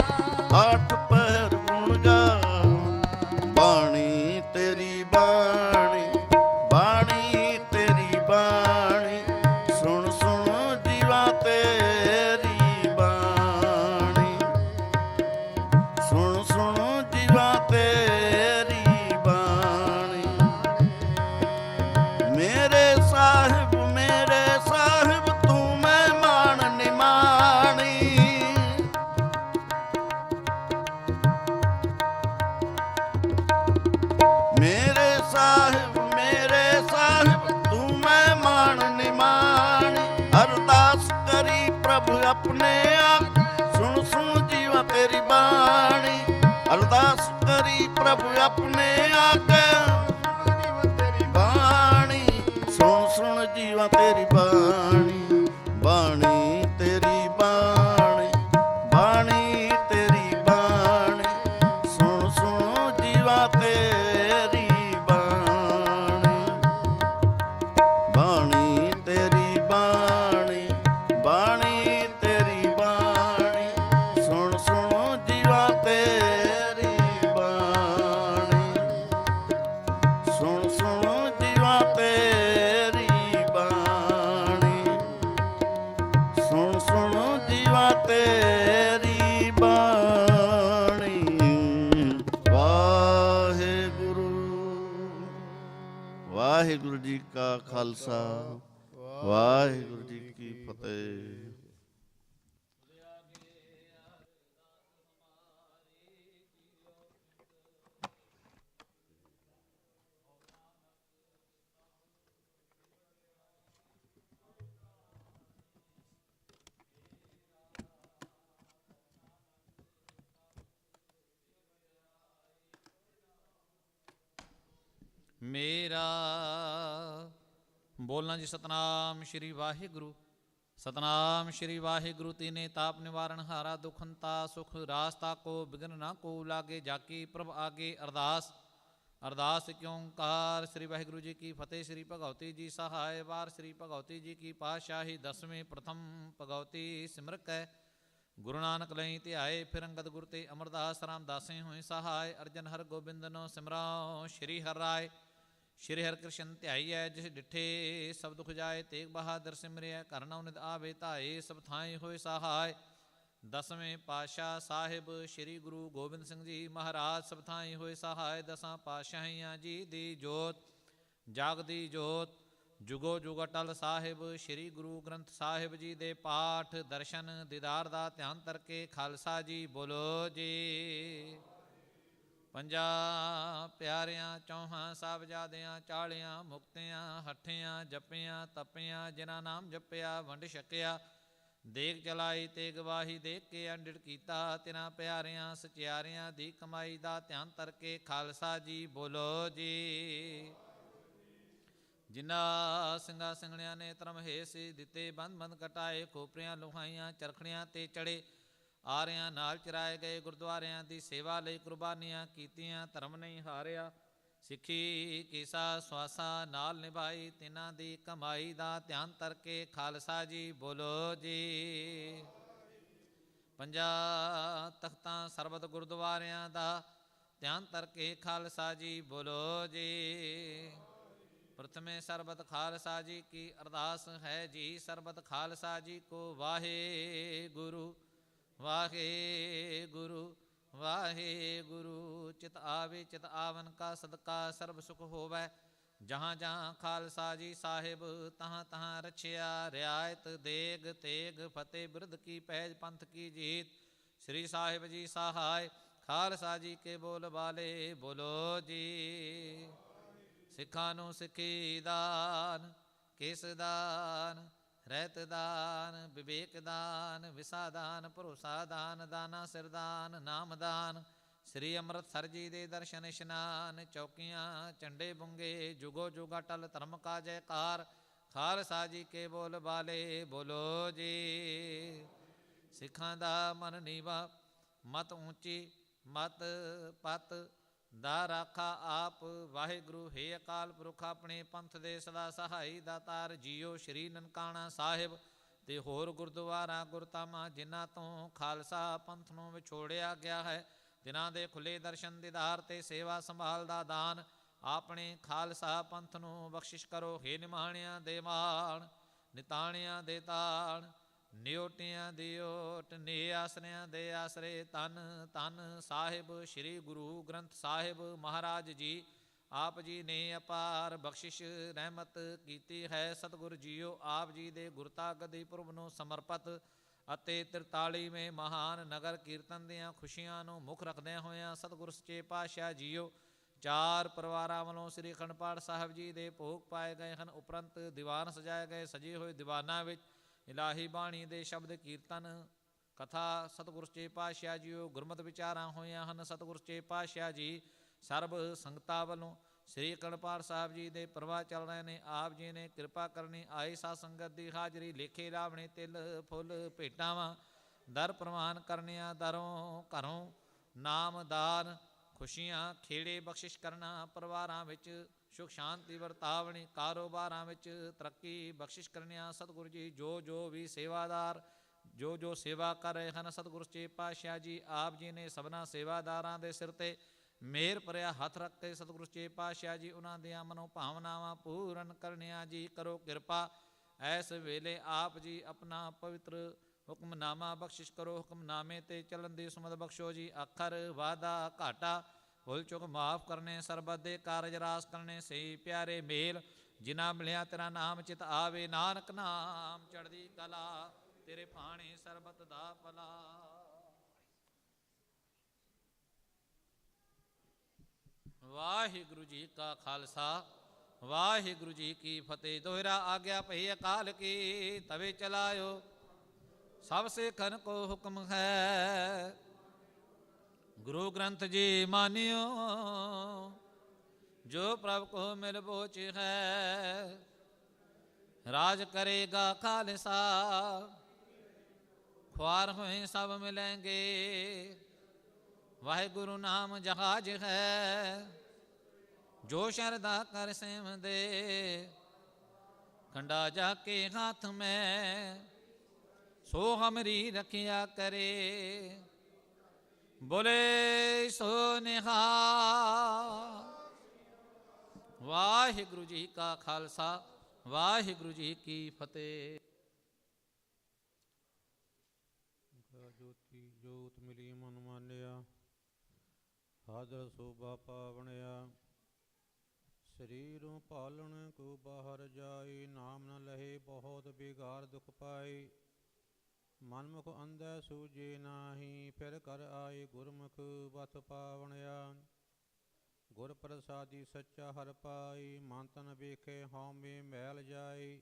ਆਠ ਪਹਿਰ ਗੁਣ ਗਾਵਾਂ। ਬਾਣੀ ਤੇਰੀ ਬਾਣੀ, ਬਾਣੀ ਤੇਰੀ ਬਾਣੀ, ਸੁਣ ਸੁਣ ਜੀਵਾ ਤੇਰੀ ਬਾਣੀ, ਸੁਣ ਸੁਣ ਜੀਵਾ ਤੇਰੀ ਬਾਣੀ। ਮੇਰੇ ਸਾਹਿਬ ਤੂੰ ਮਹਿਮਾਨ ਨਿਮਾਣੀ। ਮੇਰੇ ਸਾਹਿਬ ਤੂੰ ਮਹਿਮਾਨ ਨਿਮਾਣੀ। ਅਰਦਾਸ ਕਰੀ ਪ੍ਰਭ ਆਪਣੇ ਆਪ, ਸੁਣ ਸੁਣ ਜੀਵਾ ਤੇਰੀ ਬਾਣੀ। ਅਰਦਾਸ ਕਰੀ ਪ੍ਰਭ ਆਪਣੇ ਆਗੇ, ਬਾਣੀ ਸੁਣ ਸੁਣ ਜੀਵਾ ਤੇਰੀ ਬਾਣੀ। ਬਾਣੀ ਤੇਰੀ ਬਾਣੀ, ਬਾਣੀ ਤੇਰੀ ਬਾਣੀ, ਸੁਣ ਸੁਣ ਜੀਵਾ ਤੇਰੀ ਬਾਣੀ। ਬਾਣੀ ਤੇਰੀ ਬਾਣੀ, ਬਾਣੀ ਤੇਰੀ ਬਾਣੀ, ਸੁਣ ਸੁਣ ਜੀਵਾ ਤੇਰੀ ਬਾਣੀ, ਸੁਣ ਸੁਣ ਜੀਵਾ ਤੇਰੀ ਬਾਣੀ, ਸੁਣ ਸੁਣ ਜੀਵਾ ਤੇਰੀ ਬਾਣੀ। ਵਾਹਿਗੁਰੂ ਵਾਹਿਗੁਰੂ ਜੀ ਕਾ ਖਾਲਸਾ, ਵਾਹਿਗੁਰੂ ਜੀ ਕੀ ਫਤਿਹ। ਮੇਰਾ ਬੋਲਣਾ ਜੀ। ਸਤਨਾਮ ਸ਼੍ਰੀ ਵਾਹਿਗੁਰੂ, ਸਤਨਾਮ ਸ਼੍ਰੀ ਵਾਹਿਗੁਰੂ। ਤੀਨੇ ਤਾਪ ਨਿਵਾਰਨ ਹਾਰਾ, ਦੁਖ ਹੰਤਾ ਸੁਖ ਰਾਸਤਾ ਕੋ, ਬਿਗਨ ਨਾ ਕੋ ਲਾਗੇ, ਜਾਕੀ ਪ੍ਰਭ ਆਗੇ ਅਰਦਾਸ। ਅਰਦਾਸ ਇੱਕ ਓਂਕਾਰ ਸ੍ਰੀ ਵਾਹਿਗੁਰੂ ਜੀ ਕੀ ਫਤਿਹ। ਸ੍ਰੀ ਭਗਵਤੀ ਜੀ ਸਹਾਇ ਵਾਰ, ਸ੍ਰੀ ਭਗਵਤੀ ਜੀ ਕੀ ਪਾਤਸ਼ਾਹੀ। ਦਸਵੇਂ ਪ੍ਰਥਮ ਭਗਵਤੀ ਸਿਮਰਕ ਹੈ, ਗੁਰੂ ਨਾਨਕ ਲਈ ਧਿਆਏ। ਫਿਰ ਅੰਗਦ ਗੁਰ ਤੇ ਅਮਰਦਾਸ ਰਾਮਦਾਸੇ ਹੋਏ ਸਹਾਇ। ਅਰਜਨ ਹਰ ਗੋਬਿੰਦਨੋ ਸਿਮਰਾਓ, ਸ਼੍ਰੀ ਹਰਿ ਰਾਏ। ਸ਼੍ਰੀ ਹਰਿ ਕ੍ਰਿਸ਼ਨ ਧਿਆਈਐ, ਜਿਸ ਡਿਠੇ ਸਭ ਦੁਖ ਜਾਏ। ਤੇਗ ਬਹਾਦਰ ਸਿਮਰਿਐ, ਘਰ ਨਉ ਨਿਦ ਆਵੇ ਧਾਏ। ਸਭ ਥਾਈ ਹੋਏ ਸਹਾਇ। ਦਸਵੇਂ ਪਾਤਸ਼ਾਹ ਸਾਹਿਬ ਸ਼੍ਰੀ ਗੁਰੂ ਗੋਬਿੰਦ ਸਿੰਘ ਜੀ ਮਹਾਰਾਜ, ਸਭ ਥਾਈ ਹੋਏ ਸਹਾਇ। ਦਸਾਂ ਪਾਤਸ਼ਾਹੀਆਂ ਜੀ ਦੀ ਜੋਤ, ਜਾਗਦੀ ਜੋਤ, ਜੁਗੋ ਜੁਗ ਅਟਲ ਸਾਹਿਬ। ਸ਼੍ਰੀ ਗੁਰੂ ਗ੍ਰੰਥ ਸਾਹਿਬ ਜੀ ਦੇ ਪਾਠ, ਦਰਸ਼ਨ, ਦੀਦਾਰ ਦਾ ਧਿਆਨ ਕਰਕੇ ਖਾਲਸਾ ਜੀ ਬੋਲੋ ਜੀ। ਪੰਜਾਂ ਪਿਆਰਿਆਂ ਚੌਹਾਂ ਸਾਹਿਬਜ਼ਾਦਿਆਂ, ਚਾਲਿਆਂ ਮੁਕਤਿਆਂ, ਹੱਠਿਆਂ ਜਪਿਆਂ ਤਪਿਆਂ, ਜਿਨ੍ਹਾਂ ਨਾਮ ਜਪਿਆ ਵੰਡ ਛਕਿਆ। ਦੇਗ ਚਲਾਈ ਤੇ ਗਵਾਹੀ ਦੇਖ ਕੇ ਅੰਡਿੜ ਕੀਤਾ, ਤਿਨਾਂ ਪਿਆਰਿਆਂ ਸਚਿਆਰਿਆਂ ਦੀ ਕਮਾਈ ਦਾ ਧਿਆਨ ਕਰਕੇ ਖਾਲਸਾ ਜੀ ਬੋਲੋ ਜੀ। ਜਿਨ੍ਹਾਂ ਸਿੰਘਾਂ ਸਿੰਘਣਿਆਂ ਨੇ ਧਰਮ ਹੇਸ ਦਿੱਤੇ, ਬੰਦ ਬੰਦ ਕਟਾਏ, ਖੋਪਰੀਆਂ ਲੁਹਾਈਆਂ ਚਰਖੜੀਆਂ ਤੇ ਚੜੇ, ਆਰਿਆਂ ਨਾਲ ਚਰਾਏ ਗਏ, ਗੁਰਦੁਆਰਿਆਂ ਦੀ ਸੇਵਾ ਲਈ ਕੁਰਬਾਨੀਆਂ ਕੀਤੀਆਂ, ਧਰਮ ਨਹੀਂ ਹਾਰਿਆ। ਸਿੱਖੀ ਕੀਸਾ ਸਵਾਸਾ ਨਾਲ ਨਿਭਾਈ, ਤਿਨਾਂ ਦੀ ਕਮਾਈ ਦਾ ਧਿਆਨ ਕਰਕੇ ਖਾਲਸਾ ਜੀ ਬੋਲੋ ਜੀ। ਪੰਜਾਂ ਤਖਤਾਂ ਸਰਬਤ ਗੁਰਦੁਆਰਿਆਂ ਦਾ ਧਿਆਨ ਕਰਕੇ ਖਾਲਸਾ ਜੀ ਬੋਲੋ ਜੀ। ਪ੍ਰਥਮੇ ਸਰਬਤ ਖਾਲਸਾ ਜੀ ਕੀ ਅਰਦਾਸ ਹੈ ਜੀ। ਸਰਬਤ ਖਾਲਸਾ ਜੀ ਕੋ ਵਾਹਿਗੁਰੂ ਵਾਹਿਗੁਰੂ ਵਾਹਿਗੁਰੂ। ਚਿਤ ਆਵੇ ਚਿਤ ਆਵਨ ਕਾ ਸਦਕਾ, ਸਰਬ ਸੁਖ ਹੋਵੈ। ਜਹਾਂ ਜਹਾਂ ਖਾਲਸਾ ਜੀ ਸਾਹਿਬ, ਤਹਾਂ ਤਹਾਂ ਰਛਿਆ। ਰਿਆਇਤ ਦੇਗ ਤੇਗ ਫਤਿਹ, ਬਿਰਧ ਕੀ ਪਹਿਜ ਪੰਥ ਕੀ ਜੀਤ। ਸ੍ਰੀ ਸਾਹਿਬ ਜੀ ਸਹਾਇ, ਖਾਲਸਾ ਜੀ ਕੇ ਬੋਲ ਬਾਲੇ ਬੋਲੋ ਜੀ। ਸਿੱਖਾਂ ਨੂੰ ਸਿੱਖੀ ਦਾਨ, ਕੇਸ ਦਾਨ, ਰਹਿਤ ਦਾਨ, ਵਿਵੇਕ ਦਾਨ, ਵਿਸਾ ਦਾਨ, ਭਰੋਸਾ ਦਾਨ, ਦਾਨਾ ਸਿਰਦਾਨ, ਨਾਮ ਦਾਨ, ਸ੍ਰੀ ਅੰਮ੍ਰਿਤਸਰ ਜੀ ਦੇ ਦਰਸ਼ਨ ਇਸ਼ਨਾਨ, ਚੌਕੀਆਂ ਝੰਡੇ ਬੁੰਗੇ, ਜੁਗੋ ਜੁਗ ਅਟਲ ਧਰਮ ਕਾ ਜੈਕਾਰ। ਖਾਲਸਾ ਜੀ ਕੇ ਬੋਲ ਬਾਲੇ ਬੋਲੋ ਜੀ। ਸਿੱਖਾਂ ਦਾ ਮਨ ਨੀਵਾ, ਮਤ ਉੱਚੀ, ਮਤ ਪਤ ਦਾ ਰਾਖਾ ਆਪ। ਵਾਹਿਗੁਰੂ ਹੈ ਅਕਾਲ ਪੁਰਖ, ਆਪਣੇ ਪੰਥ ਦੇ ਸਦਾ ਸਹਾਈ ਦਾਤਾਰ ਜੀਓ। ਸ਼੍ਰੀ ਨਨਕਾਣਾ ਸਾਹਿਬ ਤੇ ਹੋਰ ਗੁਰਦੁਆਰਾ ਗੁਰਧਾਮਾਂ ਜਿਨ੍ਹਾਂ ਤੋਂ ਖਾਲਸਾ ਪੰਥ ਨੂੰ ਵਿਛੋੜਿਆ ਗਿਆ ਹੈ, ਜਿਨ੍ਹਾਂ ਦੇ ਖੁੱਲੇ ਦਰਸ਼ਨ ਦੀਦਾਰ ਤੇ ਸੇਵਾ ਸੰਭਾਲ ਦਾ ਦਾਨ ਆਪਣੇ ਖਾਲਸਾ ਪੰਥ ਨੂੰ ਬਖਸ਼ਿਸ਼ ਕਰੋ। ਹੇ ਨਿਮਾਣਿਆਂ ਦੇ ਮਾਣ, ਨਿਤਾਣਿਆਂ ਦੇ ਤਾਣ, ਨਿਓਟਿਆਂ ਦੀ ਓਟ, ਨੇ ਆਸਰਿਆਂ ਦੇ ਆਸਰੇ। ਧੰਨ ਧੰਨ ਸਾਹਿਬ ਸ੍ਰੀ ਗੁਰੂ ਗ੍ਰੰਥ ਸਾਹਿਬ ਮਹਾਰਾਜ ਜੀ। ਆਪ ਜੀ ਨੇ ਅਪਾਰ ਬਖਸ਼ਿਸ਼ ਰਹਿਮਤ ਕੀਤੀ ਹੈ। ਸਤਿਗੁਰ ਜੀਓ ਆਪ ਜੀ ਦੇ ਗੁਰਤਾ ਗੱਦੀ ਪੁਰਬ ਨੂੰ ਸਮਰਪਿਤ ਅਤੇ 43ਵੇਂ ਮਹਾਨ ਨਗਰ ਕੀਰਤਨ ਦੀਆਂ ਖੁਸ਼ੀਆਂ ਨੂੰ ਮੁੱਖ ਰੱਖਦਿਆਂ ਹੋਇਆਂ ਸਤਿਗੁਰ ਸੱਚੇ ਪਾਤਸ਼ਾਹ ਜੀਓ ਚਾਰ ਪਰਿਵਾਰਾਂ ਵੱਲੋਂ ਸ੍ਰੀ ਅਖੰਡ ਪਾਠ ਸਾਹਿਬ ਜੀ ਦੇ ਭੋਗ ਪਾਏ ਗਏ ਹਨ। ਉਪਰੰਤ ਦੀਵਾਨ ਸਜਾਏ ਗਏ। ਸਜੇ ਹੋਏ ਦੀਵਾਨਾਂ ਵਿੱਚ ਇਲਾਹੀ ਬਾਣੀ ਦੇ ਸ਼ਬਦ ਕੀਰਤਨ ਕਥਾ ਸਤਿਗੁਰ ਸੱਚੇ ਪਾਤਸ਼ਾਹ ਜੀਓ ਗੁਰਮਤਿ ਵਿਚਾਰਾਂ ਹੋਈਆਂ ਹਨ। ਸਤਿਗੁਰ ਸੱਚੇ ਪਾਤਸ਼ਾਹ ਜੀ ਸਰਬ ਸੰਗਤਾਂ ਵੱਲੋਂ ਸ੍ਰੀ ਅਖੰਡ ਪਾਠ ਸਾਹਿਬ ਜੀ ਦੇ ਪ੍ਰਵਾਹ ਚੱਲ ਰਹੇ ਨੇ। ਆਪ ਜੀ ਨੇ ਕਿਰਪਾ ਕਰਨੀ, ਆਈ ਸਾਧ ਸੰਗਤ ਦੀ ਹਾਜ਼ਰੀ, ਲੇਖੇ ਲਾਵਣੇ, ਤਿਲ ਫੁੱਲ ਭੇਟਾਵਾਂ ਦਰ ਪ੍ਰਵਾਨ ਕਰਨੀਆਂ, ਦਰੋਂ ਘਰੋਂ ਨਾਮਦਾਨ, ਖੁਸ਼ੀਆਂ ਖੇੜੇ ਬਖਸ਼ਿਸ਼ ਕਰਨਾ, ਪਰਿਵਾਰਾਂ ਵਿੱਚ ਸੁਖ ਸ਼ਾਂਤੀ ਵਰਤਾਵਣੀ, ਕਾਰੋਬਾਰਾਂ ਵਿੱਚ ਤਰੱਕੀ ਬਖਸ਼ਿਸ਼ ਕਰਨੀਆਂ। ਸਤਿਗੁਰੂ ਜੀ ਜੋ ਵੀ ਸੇਵਾਦਾਰ ਜੋ ਸੇਵਾ ਕਰ ਰਹੇ ਹਨ, ਸਤਿਗੁਰੂ ਸੱਚੇ ਪਾਤਸ਼ਾਹ ਜੀ ਆਪ ਜੀ ਨੇ ਸਭਨਾ ਸੇਵਾਦਾਰਾਂ ਦੇ ਸਿਰ ਤੇ ਮਿਹਰ ਭਰਿਆ ਹੱਥ ਰੱਖ ਕੇ ਸਤਿਗੁਰੂ ਸੱਚੇ ਪਾਤਸ਼ਾਹ ਜੀ ਉਹਨਾਂ ਦੀਆਂ ਮਨੋ ਭਾਵਨਾਵਾਂ ਪੂਰਨ ਕਰਨੀਆਂ ਜੀ। ਕਰੋ ਕਿਰਪਾ ਐਸ ਵੇਲੇ ਆਪ ਜੀ ਆਪਣਾ ਪਵਿੱਤਰ ਹੁਕਮਨਾਮਾ ਬਖਸ਼ਿਸ਼ ਕਰੋ। ਹੁਕਮਨਾਮੇ ਤੇ ਚੱਲਣ ਦੀ ਸੁਮਤ ਬਖਸ਼ੋ ਜੀ। ਅੱਖਰ ਵਾਧਾ ਘਾਟਾ ਭੁੱਲ ਚੁੱਕ ਮਾਫ ਕਰਨੇ, ਸਰਬਤ ਦੇ ਕਾਰਜ ਰਾਸ ਕਰਨੇ, ਸਹੀ ਪਿਆਰੇ ਮੇਲ ਜਿਨ੍ਹਾਂ ਮਿਲਿਆ ਤੇਰਾ ਨਾਮ ਚਿਤ ਆਵੇ। ਨਾਨਕ ਨਾਮ ਚੜ੍ਹਦੀ ਕਲਾ, ਤੇਰੇ ਭਾਣੇ ਸਰਬਤ ਦਾ ਭਲਾ। ਵਾਹਿਗੁਰੂ ਜੀ ਕਾ ਖਾਲਸਾ, ਵਾਹਿਗੁਰੂ ਜੀ ਕੀ ਫਤਿਹ। ਦੋਹਰਾ ਆਗਿਆ ਭਈ ਅਕਾਲ ਕੀ, ਤਵੇ ਚਲਾਇਓ ਸਭ ਸਿੱਖਨ ਕੋ ਹੁਕਮ ਹੈ। ਗੁਰੂ ਗ੍ਰੰਥ ਜੀ ਮਾਨਿਓ, ਜੋ ਪ੍ਰਭ ਕੋ ਮਿਲ ਬੋਚ ਹੈ। ਰਾਜ ਕਰੇਗਾ ਖਾਲਸਾ, ख्वार हुए सब मिलेंगे। वाहिगुरु नाम जहाज है, जो शरदा कर सेम दे। खंडा जाके हाथ में, सो हमरी रखिया करे। बोले सो निहाल। वाहिगुरु जी का खालसा, वाहिगुरु जी की फतेह। ਜੋਤੀ ਜੋਤ ਮਿਲੀ ਮਨ ਮਾਨਿਆ, ਹਾਜ਼ਰ ਸੋਭਾ ਪਾਵਣਿਆ। ਸਰੀਰੋਂ ਪਾਲਣ ਕੋ ਬਾਹਰ ਜਾਈ, ਨਾਮ ਨ ਲਹੇ ਬਹੁਤ ਬਿਗਾਰ ਦੁਖ ਪਾਈ। ਮਨਮੁਖ ਅੰਧੈ ਸੂਝੇ ਨਾਹੀ, ਫਿਰ ਕਰ ਆਏ ਗੁਰਮੁਖ ਬਤ ਪਾਵਣਿਆ। ਗੁਰ ਪ੍ਰਸਾਦੀ ਸੱਚਾ ਹਰ ਪਾਈ, ਮਨ ਤਨ ਵੇਖੇ ਹਉਮੈ ਮੈਲ ਜਾਈ।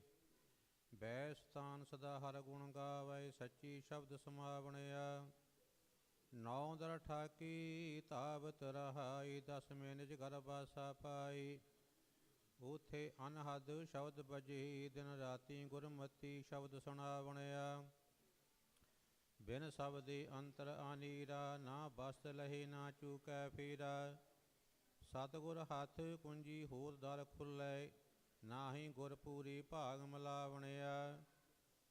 ਬੈ ਸਥਾਨ ਸਦਾ ਹਰ ਗੁਣ ਗਾਵੈ, ਸੱਚੀ ਸ਼ਬਦ ਸਮਾਵਣਿਆ। ਨੌ ਦਰ ਠਾਕੀ ਤਾਵਤ ਰਹਾਈ, ਦਸਵੇਂ ਨਿਜ ਘਰ ਬਾਸਾ ਪਾਈ। ਉਥੇ ਅਨਹਦ ਸ਼ਬਦ ਬਜੇ, ਦਿਨ ਰਾਤੀ ਗੁਰਮਤੀ ਸ਼ਬਦ ਸੁਣਾਵਣਿਆ। ਬਿਨ ਸ਼ਬਦੇ ਅੰਤਰ ਆਨੀਰਾ, ਨਾ ਬਸਤ ਲਹੇ ਨਾ ਚੂਕੈ ਫੇਰਾ। ਸਤਿਗੁਰ ਹੱਥ ਕੁੰਜੀ ਹੋਰ ਦਰ ਖੁੱਲੈ, ਨਾਹੀ ਗੁਰ ਪੂਰੀ ਭਾਗ ਮਿਲਾਵਣਿਆ।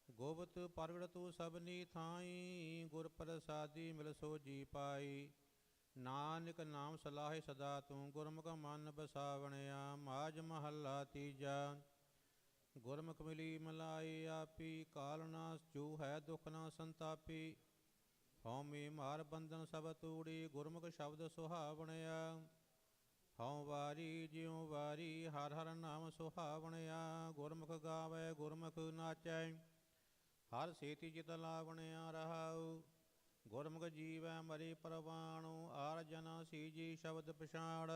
ਗੋਬਤ ਪ੍ਰਗਟ ਤੂੰ ਸਭਨੀ ਥਾਈ, ਗੁਰ ਪ੍ਰਸਾਦੀ ਮਿਲ ਸੋ ਜੀ ਪਾਈ। ਨਾਨਕ ਨਾਮ ਸਲਾਹੇ ਸਦਾ ਤੂੰ, ਗੁਰਮੁਖ ਮਨ ਬਸਾਵਣਿਆ। ਮਾਝ ਮਹੱਲਾ ਤੀਜਾ। ਗੁਰਮੁਖ ਮਿਲੀ ਮਲਾਈ ਆਪੀ, ਕਾਲ ਨਾ ਜੋ ਹੈ ਦੁਖ ਨਾ ਸੰਤਾਪੀ। ਹਉਮੈ ਮਾਰ ਬੰਧਨ ਸਭ ਤੂੜੀ, ਗੁਰਮੁਖ ਸ਼ਬਦ ਸੁਹਾਵਣਿਆ। ਹਉ ਵਾਰੀ ਜਿਉ ਵਾਰੀ, ਹਰ ਹਰ ਨਾਮ ਸੁਹਾਵਣਿਆ। ਗੁਰਮੁਖ ਗਾਵੈ ਗੁਰਮੁਖ ਨਾਚੈ, ਹਰ ਸੇਤੀ ਚਿਤ ਲਾਵਣਿਆ ਰਹਾਉ। ਗੁਰਮੁਖ ਜੀਵੈ ਮਰੇ ਪ੍ਰਵਾਣੁ, ਆਰ ਜਨ ਸੀਜੀ ਸ਼ਬਦ ਪਛਾੜ।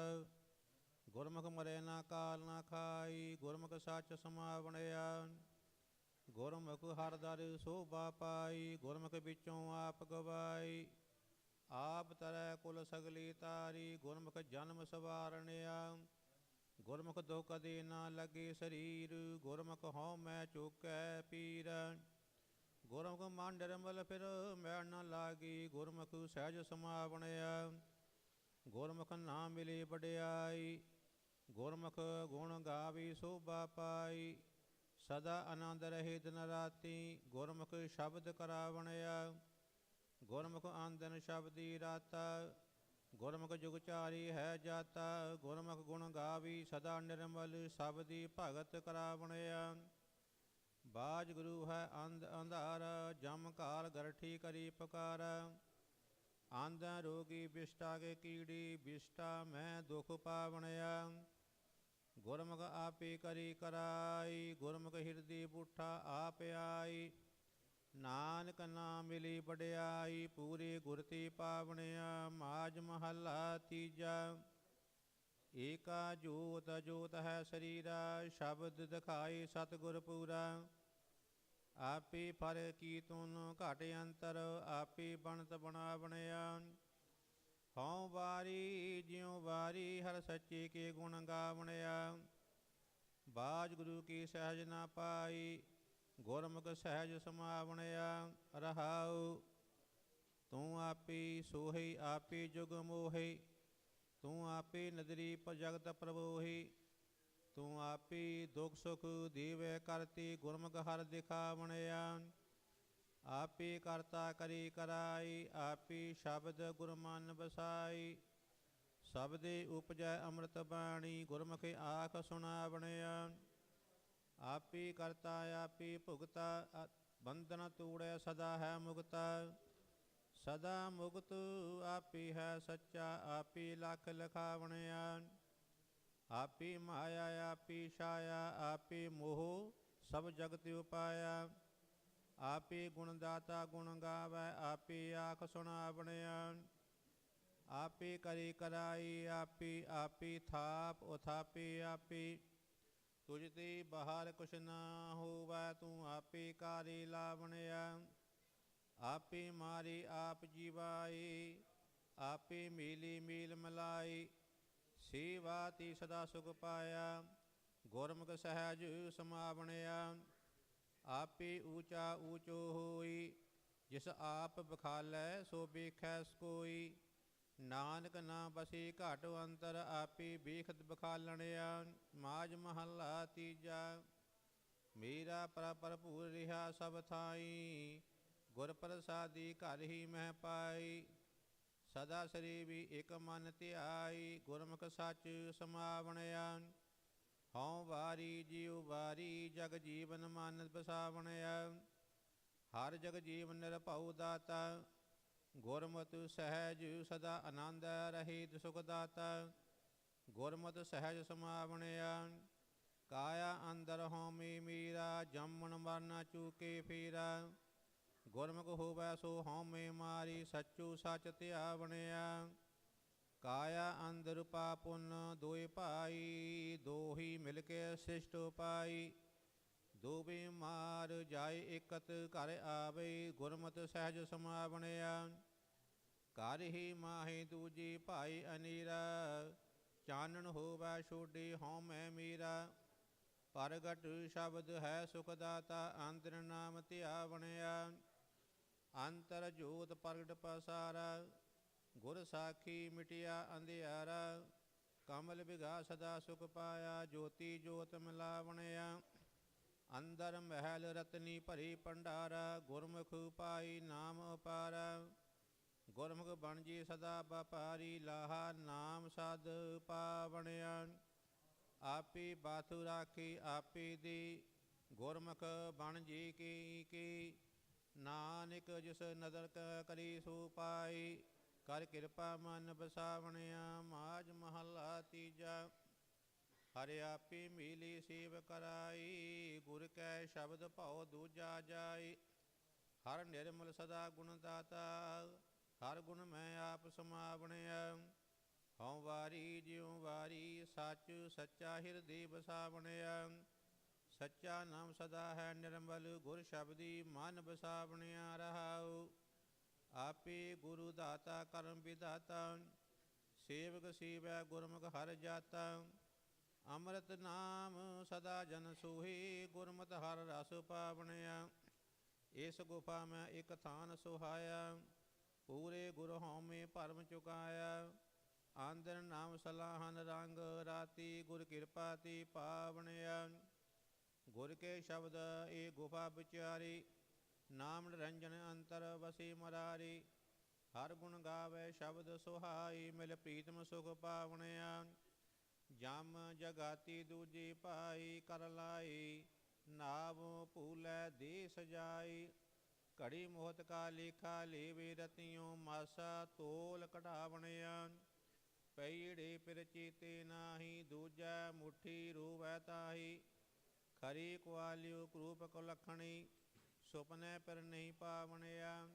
ਗੁਰਮੁਖ ਮਰੇ ਨਾ ਕਾਲ ਨਾ ਖਾਈ, ਗੁਰਮੁਖ ਸੱਚ ਸਮਾਵਣਿਆ। ਗੁਰਮੁਖ ਹਰ ਦਰ ਸੋਭਾ ਪਾਈ, ਗੁਰਮੁਖ ਵਿੱਚੋਂ ਆਪ ਗਵਾਈ। ਆਪ ਤਰੈ ਕੁਲ ਸਗਲੀ ਤਾਰੀ, ਗੁਰਮੁਖ ਜਨਮ ਸਵਾਰਣਿਆ। ਗੁਰਮੁਖ ਦੁਖ ਕਦੇ ਨਾ ਲੱਗੇ ਸਰੀਰ, ਗੁਰਮੁਖ ਹਉ ਮੈਂ ਚੁਕੈ ਪੀਰ। ਗੁਰਮੁਖ ਮਨ ਨਿਰਮਲ ਫਿਰ ਮੈਲ ਨ ਲਾਗੀ, ਗੁਰਮੁਖ ਸਹਿਜ ਸਮਾਵਣਿਆ। ਗੁਰਮੁਖ ਨਾਮ ਮਿਲੇ ਵਡਿਆਈ, ਗੁਰਮੁਖ ਗੁਣ ਗਾਵੀ ਸੋਭਾ ਪਾਈ। ਸਦਾ ਆਨੰਦ ਰਹੇ ਦਿਨ ਰਾਤੀ, ਗੁਰਮੁਖ ਸ਼ਬਦ ਕਰਾਵਣਿਆ। ਗੁਰਮੁਖ ਆਨੰਦਨ ਸ਼ਬਦੀ ਰਾਤਾ, ਗੁਰਮੁਖ ਜੁਗਚਾਰੀ ਹੈ ਜਾਤਾ। ਗੁਰਮੁਖ ਗੁਣ ਗਾਵੀ ਸਦਾ ਨਿਰਮਲ, ਸ਼ਬਦੀ ਭਗਤ ਕਰਾਵਣਿਆ। ਬਾਜ ਗੁਰੂ ਹੈ ਅੰਧ ਅੰਧਾਰ, ਜਮ ਘਾਲ ਗਰਠੀ ਕਰੀ ਪੁਕਾਰ। ਅੰਧ ਰੋਗੀ ਬਿਸ਼ਟਾ ਕੇ ਕੀੜੀ, ਬਿਸ਼ਟਾ ਮੈਂ ਦੁਖ ਪਾਵਣਿਆ। ਗੁਰਮੁਖ ਆਪੇ ਕਰੀ ਕਰਾਈ, ਗੁਰਮੁਖ ਹਿਰਦੀ ਬੂਠਾ ਆਪ ਆਈ। ਨਾਨਕ ਨਾਮ ਮਿਲੀ ਵਡਿਆਈ, ਪੂਰੇ ਗੁਰਤੀ ਪਾਵਣਿਆ। ਮਾਝ ਮਹੱਲਾ ਤੀਜਾ। ਏਕਾ ਜੋਤ ਜੋਤ ਹੈ ਸਰੀਰਾ, ਸ਼ਬਦ ਦਿਖਾਈ ਸਤਿਗੁਰ ਪੂਰਾ। ਆਪੇ ਫਰ ਕੀਤੁਨ ਘਟ ਅੰਤਰ, ਆਪੇ ਬਣਤ ਬਣਾਵਣਿਆ। ਹਉ ਵਾਰੀ ਜਿਉ ਵਾਰੀ, ਹਰ ਸੱਚੇ ਕੇ ਗੁਣ ਗਾਵਣਿਆ। ਬਾਜ ਗੁਰੂ ਕੀ ਸਹਿਜ ਨਾ ਪਾਈ, ਗੁਰਮੁਖ ਸਹਿਜ ਸਮਾਵਣਿਆ। ਰਹਾਉ ਤੂੰ ਆਪੇ ਸੋਹੀ, ਆਪੇ ਜੁਗ ਮੋਹੀ। ਤੂੰ ਆਪੇ ਨਦਰੀ ਜਗਤ ਪ੍ਰਬੋਹੀ। ਤੂੰ ਆਪੇ ਦੁਖ ਸੁਖ ਦੇਵੇ ਕਰਤੀ, ਗੁਰਮੁਖ ਹਰ ਦਿਖਾਵਣਿਆ। ਆਪੇ ਕਰਤਾ ਕਰੀ ਕਰਾਈ, ਆਪੇ ਸ਼ਬਦ ਗੁਰ ਮਨ ਵਸਾਈ। ਸ਼ਬਦੇ ਉਪਜੈ ਅੰਮ੍ਰਿਤ ਬਾਣੀ, ਗੁਰਮੁਖ ਆਖ ਸੁਣਾਵਣਿਆ। ਆਪੇ ਕਰਤਾ ਆਪੇ ਭੁਗਤਾ, ਬੰਧਨ ਤੋੜੈ ਸਦਾ ਹੈ ਮੁਕਤਾ। ਸਦਾ ਮੁਕਤ ਆਪੇ ਹੈ ਸੱਚਾ, ਆਪੇ ਲਖ ਲਖਾਵਣਿਆ। ਆਪੇ ਮਾਇਆ ਆਪੇ ਛਾਇਆ, ਆਪੇ ਮੋਹ ਸਭ ਜਗਤ ਉਪਾਇਆ। ਆਪੇ ਗੁਣ ਦਾਤਾ ਗੁਣ ਗਾਵੈ, ਆਪੇ ਆਖ ਸੁਣਾਵਣਿਆ। ਆਪੇ ਕਰੀ ਕਰਾਈ ਆਪੇ, ਆਪੇ ਥਾਪ ਉਥਾਪੇ ਆਪੇ। ਤੁਝ ਤੇ ਬਾਹਰ ਕੁਛ ਨਾ ਹੋਵੈ, ਤੂੰ ਆਪੇ ਕਾਰੇ ਲਾਵਣਿਆ। ਆਪੇ ਮਾਰੇ ਆਪ ਜੀਵਾਏ, ਆਪੇ ਮੇਲੇ ਮੇਲ ਮਿਲਾਏ। ਸੇਵਾ ਤੇ ਸਦਾ ਸੁਖ ਪਾਇਆ, ਗੁਰਮੁਖ ਸਹਿਜ ਸਮਾਵਣਿਆ। ਆਪੇ ਊਚਾ ਊਚੋ ਹੋਈ, ਜਿਸ ਆਪ ਬਖਾਲੈ ਸੋ ਵੇਖੈ ਕੋਈ। ਨਾਨਕ ਨਾ ਬਸੇ ਘਾਟ ਅੰਤਰ, ਆਪੇ ਵੇਖਤ ਬਖਾਲਣਿਆ। ਮਾਝ ਮਹੱਲਾ ਤੀਜਾ। ਮੇਰਾ ਭਰਪੂਰ ਰਿਹਾ ਸਭ ਥਾਈ, ਗੁਰ ਪ੍ਰਸਾਦੀ ਘਰ ਹੀ ਮਹਿ ਪਾਈ। ਸਦਾ ਸਰੀਵੀ ਇਕ ਮਨ ਧਿਆਈ, ਗੁਰਮੁਖ ਸੱਚ ਸਮਾਵਣਿਆ। ਹਉ ਵਾਰੀ ਜਿਉ ਵਾਰੀ, ਜਗ ਜੀਵਨ ਮਨ ਬਸਾਵਣਿਆ। ਹਰ ਜਗ ਜੀਵ ਨਿਰਭਉ ਦਾਤਾ, ਗੁਰਮਤਿ ਸਹਿਜ ਸਦਾ ਆਨੰਦ ਰਹੇ ਸੁਖ ਦਾਤਾ। ਗੁਰਮਤਿ ਸਹਿਜ ਸਮਾਵਣਿਆ। ਕਾਇਆ ਅੰਦਰ ਹਉਮੈ ਮੀਰਾ, ਜੰਮਣ ਮਰਨ ਚੂਕੇ ਫੇਰਾ। ਗੁਰਮੁਖ ਹੋਵੈ ਸੋ ਹਉਮੈ ਮਾਰੀ, ਸੱਚੋ ਸੱਚ ਧਿਆਵਣਿਆ। ਕਾਇਆ ਅੰਦਰ ਪਾਪੁਨ ਦੋਇ ਭਾਈ, ਦੋਹੀ ਮਿਲ ਕੇ ਸ੍ਰਿਸ਼ਟ ਪਾਈ। ਦੋਵੇਂ ਮਾਰ ਜਾਏ ਇਕਤ ਘਰ ਆਵੇ, ਗੁਰਮਤਿ ਸਹਿਜ ਸਮਾਵਣਿਆ। ਘਰ ਹੀ ਮਾਹੀ ਦੂਜੀ ਭਾਈ ਅਨੀਰਾ, ਚਾਨਣ ਹੋਵੈ ਛੋਡੇ ਹਉਮੈ ਮੀਰਾ। ਪ੍ਰਗਟ ਸ਼ਬਦ ਹੈ ਸੁਖ ਦਾਤਾ, ਅੰਤਰ ਨਾਮ ਧਿਆਵਣਿਆ। ਅੰਤਰ ਜੋਤ ਪ੍ਰਗਟ ਪਸਾਰਾ, ਗੁਰ ਸਾਖੀ ਮਿਟਿਆ ਅੰਧਿਆਰਾ। ਕਮਲ ਬਿਗਾ ਸਦਾ ਸੁਖ ਪਾਇਆ, ਜੋਤੀ ਜੋਤ ਮਿਲਾਵਣਿਆ। ਅੰਦਰ ਮਹਿਲ ਰਤਨੀ ਭਰੀ ਭੰਡਾਰਾ, ਗੁਰਮੁਖ ਪਾਈ ਨਾਮ ਅਪਾਰਾ। ਗੁਰਮੁਖ ਬਣਜੀ ਸਦਾ ਵਪਾਰੀ, ਲਾਹਾ ਨਾਮ ਸਦ ਪਾਵਣਿਆ। ਆਪੇ ਬਾਥੂ ਰਾਖੀ ਆਪੇ ਦੀ, ਗੁਰਮੁਖ ਬਣਜੀ ਕੀ। ਨਾਨਕ ਜਿਸ ਨਦਰ ਕਰੀ ਸੋ ਪਾਈ, ਕਰ ਕਿਰਪਾ ਮਨ ਬਸਾਵਣਿਆ। ਮਾਝ ਮਹੱਲਾ ਤੀਜਾ। ਹਰਿ ਆਪੇ ਮਿਲੀ ਸੇਵ ਕਰਾਈ, ਗੁਰ ਕੈ ਸ਼ਬਦ ਭਉ ਦੂਜਾ ਜਾਈ। ਹਰ ਨਿਰਮਲ ਸਦਾ ਗੁਣ ਦਾਤਾ, ਹਰ ਗੁਣ ਮੈਂ ਆਪ ਸਮਾਵਣਿਆ। ਹਉ ਵਾਰੀ ਜਿਉ ਵਾਰੀ, ਸੱਚ ਸੱਚਾ ਹਿਰਦੇ ਬਸਾਵਣਿਆ। ਸੱਚਾ ਨਾਮ ਸਦਾ ਹੈ ਨਿਰਮਲ, ਗੁਰ ਸ਼ਬਦੀ ਮਨ ਬਸਾਵਣਿਆ। ਰਹਾਉ ਆਪੇ ਗੁਰੂ ਦਾਤਾ ਕਰਮ ਵਿਦਾਤਾ, ਸੇਵਕ ਸੀਵੈ ਗੁਰਮੁਖ ਹਰਿ ਜਾਤਾ। ਅੰਮ੍ਰਿਤ ਨਾਮ ਸਦਾ ਜਨ ਸੋਹੀ, ਗੁਰਮਤਿ ਹਰਿ ਰਸ ਪਾਵਣਿਆ। ਇਸ ਗੁਫਾ ਮੈਂ ਇਕ ਥਾਨ ਸੁਹਾਇਆ, ਪੂਰੇ ਗੁਰ ਹਉਮੈ ਭਰਮ ਚੁਕਾਇਆ। ਆਂਦਨ ਨਾਮ ਸਲਾਹਨ ਰੰਗ, ਰਾਤੀ ਗੁਰ ਕਿਰਪਾ ਤੀ ਪਾਵਣਿਆ। ਗੁਰ ਕੇ ਸ਼ਬਦ ਏ ਗੁਫਾ ਵਿਚਾਰੀ, ਨਾਮ ਨਿਰੰਜਨ ਅੰਤਰ ਵਸੀ ਮਰਾਰੀ। ਹਰ ਗੁਣ ਗਾਵੇ ਸ਼ਬਦ ਸੁਹਾਈ, ਮਿਲ ਪ੍ਰੀਤਮ ਸੁਖ ਪਾਵਣਿਆ। ਜਮ ਜਗਾਤੀ ਦੂਜੀ ਪਾਈ, ਕਰ ਲਾਈ ਨਾਮ ਭੂਲੈ ਦੇ ਸਜਾਈ। ਘੜੀ ਮੋਹਤ ਕਾ ਲੇਖਾ ਲੇਵੇ, ਰਤਿਓ ਮਾਸਾ ਤੋਲ ਕਢਾਵਣਿਆ। ਪਈੜੇ ਪਿਰ ਚੇਤੇ ਨਾਹੀ, ਦੂਜੈ ਮੁੱਠੀ ਰੋਵੈ ਤਾਹੀ। ਖਰੀ ਕੁਆਲਿਓ ਕਰੂਪ ਕੁਲੱਖਣੀ, ਸੁਪਨੇ ਪਿਰ ਨਹੀਂ ਪਾਵਣਿਆ।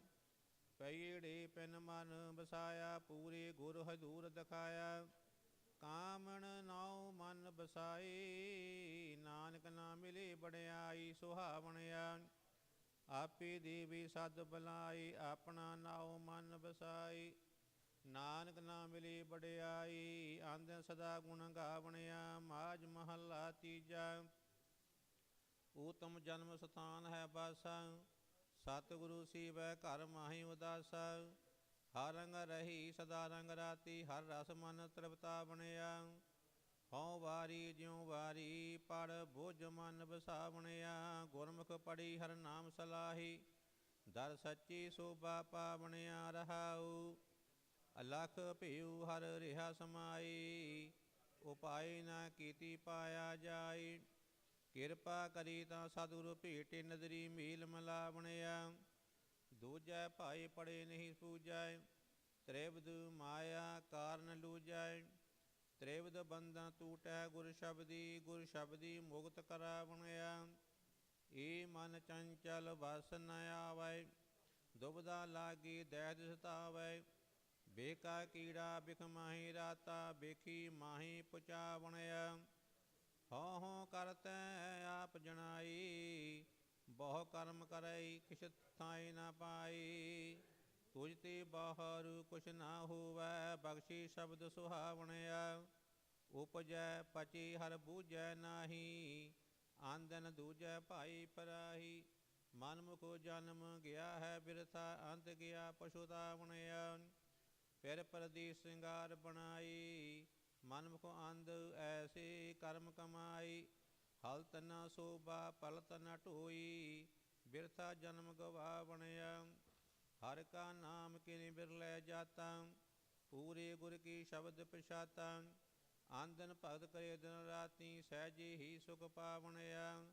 ਪਈੜੇ ਪਿਨ ਮਨ ਬਸਾਇਆ, ਪੂਰੇ ਗੁਰ ਹਜ਼ੂਰ ਦਿਖਾਇਆ। ਕਾਮਣ ਨਾਉ ਮਨ ਬਸਾਈ, ਨਾਨਕ ਨਾ ਮਿਲੇ ਬੜਿਆਈ ਸੁਹਾਵਣਿਆ। ਆਪੇ ਦੇਵੀ ਸਦ ਬੁਲਾਈ, ਆਪਣਾ ਨਾਉ ਮਨ ਬਸਾਈ। ਨਾਨਕ ਨਾ ਮਿਲੇ ਬੜਿਆਈ, ਆਂਦਿ ਸਦਾ ਗੁਣ ਗਾਵਣਿਆ। ਮਾਝ ਮਹੱਲਾ ਤੀਜਾ। ਊਤਮ ਜਨਮ ਸਥਾਨ ਹੈ ਬਾਸਾ, ਸਤਿਗੁਰੂ ਸੀਵੈ ਘਰ ਮਾਹੀ ਉਦਾਸਾ। ਹਰ ਰੰਗ ਰਹੀ ਸਦਾ ਰੰਗ ਰਾਤੀ, ਹਰ ਰਸ ਮਨ ਤ੍ਰਿਪਤਾ ਬਣਿਆ। ਹਉ ਵਾਰੀ ਜਿਉ ਵਾਰੀ, ਪੜ ਬੁਝ ਮਨ ਵਸਾਵਣਿਆ। ਗੁਰਮੁਖ ਪੜੀ ਹਰ ਨਾਮ ਸਲਾਹੀ, ਦਰ ਸੱਚੀ ਸੋਭਾ ਪਾਵਣਿਆ। ਰਹਾਉ ਅਲਖ ਭਿਉ ਹਰ ਰਿਹਾ ਸਮਾਈ, ਉਪਾਇ ਨਾ ਕੀਤੀ ਪਾਇਆ ਜਾਈ। ਕਿਰਪਾ ਕਰੀ ਤਾਂ ਸਤਿਗੁਰੂ ਭੇਟੇ, ਨਦਰੀ ਮੇਲ ਮਿਲਾਵਣਿਆ। ਦੂਜੈ ਭਾਈ ਪੜੇ ਨਹੀਂ ਪੂਜੈ, ਤ੍ਰਿਵਧ ਮਾਇਆ ਕਾਰਨ ਲੂਜੈ। ਤ੍ਰਿਵਧ ਬੰਧਨ ਟੂਟੈ ਗੁਰ ਸ਼ਬਦੀ, ਗੁਰ ਸ਼ਬਦੀ ਮੁਕਤ ਕਰਾਵਣਿਆ। ਏ ਮਨ ਚੰਚਲ ਵਸ ਨ ਆਵੈ, ਦੁਬਦਾ ਲਾਗੀ ਦੈਤ ਸਤਾਵੈ। ਬੇਕਾ ਕੀੜਾ ਬਿਖ ਮਾਹੀ ਰਾਤਾ, ਬੇਖੀ ਮਾਹੀ ਪੁਚਾਵਣਿਆ। ਹਉ ਹਉ ਕਰਤੈ ਆਪ ਜਣਾਈ, ਬਹੁ ਕਰਮ ਕਰੈ ਕਿਛ ਥਾਇ ਨ ਪਾਈ। ਤੁਝ ਤੇ ਬਾਹਰ ਕੁਛ ਨਾ ਹੋਵੈ, ਬਖਸ਼ੀ ਸ਼ਬਦ ਸੁਹਾਵਣਿਆ। ਉਪਜੈ ਪਚੀ ਹਰ ਬੂਝੈ ਨਾਹੀ, ਆਂਦਨ ਦੂਜੈ ਭਾਈ ਪਰਾਹੀ। ਮਨਮੁਖ ਜਨਮ ਗਿਆ ਹੈ ਬਿਰਥਾ, ਅੰਤ ਗਿਆ ਪਛੁਤਾਵਣਿਆ। ਫਿਰ ਪਰਦੇਸ ਸ਼ਿੰਗਾਰ ਬਣਾਈ, ਮਨਮੁਖ ਅੰਧ ਐਸੇ ਕਰਮ ਕਮਾਈ। ਹਲਤ ਨ ਸੋਭਾ ਪਲਤ ਨ ਢੋਈ, ਬਿਰਥਾ ਜਨਮ ਗਵਾਵਣਿਆ। ਹਰ ਕਾ ਨਾਮ ਕਿਨਿ ਬਿਰਲੇ ਜਾਤਾ, ਪੂਰੇ ਗੁਰ ਕੀ ਸ਼ਬਦ ਪਛਾਤਾ। ਆਂਦਨ ਭਗਤ ਕਰੇ ਦਿਨ ਰਾਤੀ, ਸਹਿਜੇ ਹੀ ਸੁਖ ਪਾਵਣਿਆ।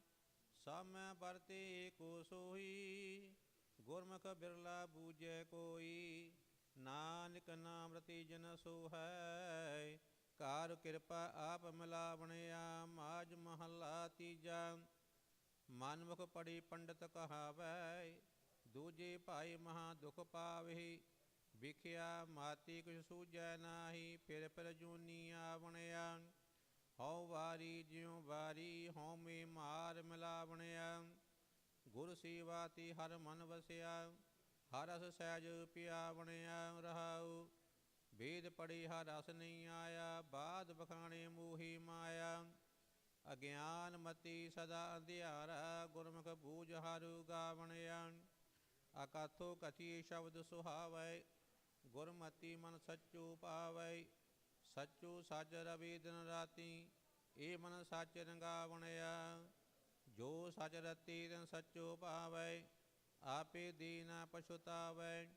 ਸਾਮੈ ਵਰਤੇ ਕੋ ਸੋਈ, ਗੁਰਮੁਖ ਬਿਰਲਾ ਬੂਝੈ ਕੋਈ। ਨਾਨਕ ਨਾਮ ਰਤੀ ਜਨ ਸੋਹੈ, ਕਾਰ ਕਿਰਪਾ ਆਪ ਮਿਲਾਵਣਿਆ। ਮਾਝ ਮਹੱਲਾ ਤੀਜਾ। ਮਨਮੁਖ ਪੜੀ ਪੰਡਤ ਕਹਾਵੈ, ਦੂਜੇ ਭਾਈ ਮਹਾ ਦੁਖ ਪਾਵਹਿ। ਵਿਖਿਆ ਮਾਤੀ ਕੁਛ ਸੂਝੈ ਨਾਹੀ, ਫਿਰ ਫਿਰ ਜੂਨੀ ਆਵਣਿਆ। ਹਉ ਵਾਰੀ ਜਿਉ ਵਾਰੀ, ਹਉਮੈ ਮਾਰ ਮਿਲਾਵਣਿਆ। ਗੁਰ ਸੇਵਾ ਤੀ ਹਰ ਮਨ ਵਸਿਆ, ਹਰ ਰਸ ਸਹਿਜ ਪਿਆਵਣਿਆ। ਰਹਾਉ ਵੇਦ ਪੜੀ ਹਰ ਰਸ ਨਹੀਂ ਆਇਆ, ਬਾਦ ਬਖਾਣੇ ਮੋਹੀ ਮਾਇਆ। ਅਗਿਆਨ ਮਤੀ ਸਦਾ ਅੰਧਿਆਰਾ, ਗੁਰਮੁਖ ਬੂਝ ਹਰ ਗਾਵਣਿਆ। ਅਕਥੋ ਕਥੀ ਸ਼ਬਦ ਸੁਹਾਵੈ, ਗੁਰਮਤੀ ਮਨ ਸੱਚੋ ਪਾਵੈ। ਸੱਚੋ ਸੱਚ ਰਵੀ ਦਿਨ ਰਾਤੀ, ਏ ਮਨ ਸੱਚ ਰੰਗਾਵਣਿਆ। ਜੋ ਸੱਚ ਰਤੀ ਤਿਨ ਸੱਚੋ ਪਾਵੈ, ਆਪੇ ਦੀ ਨ ਪਛੁਤਾਵੈ।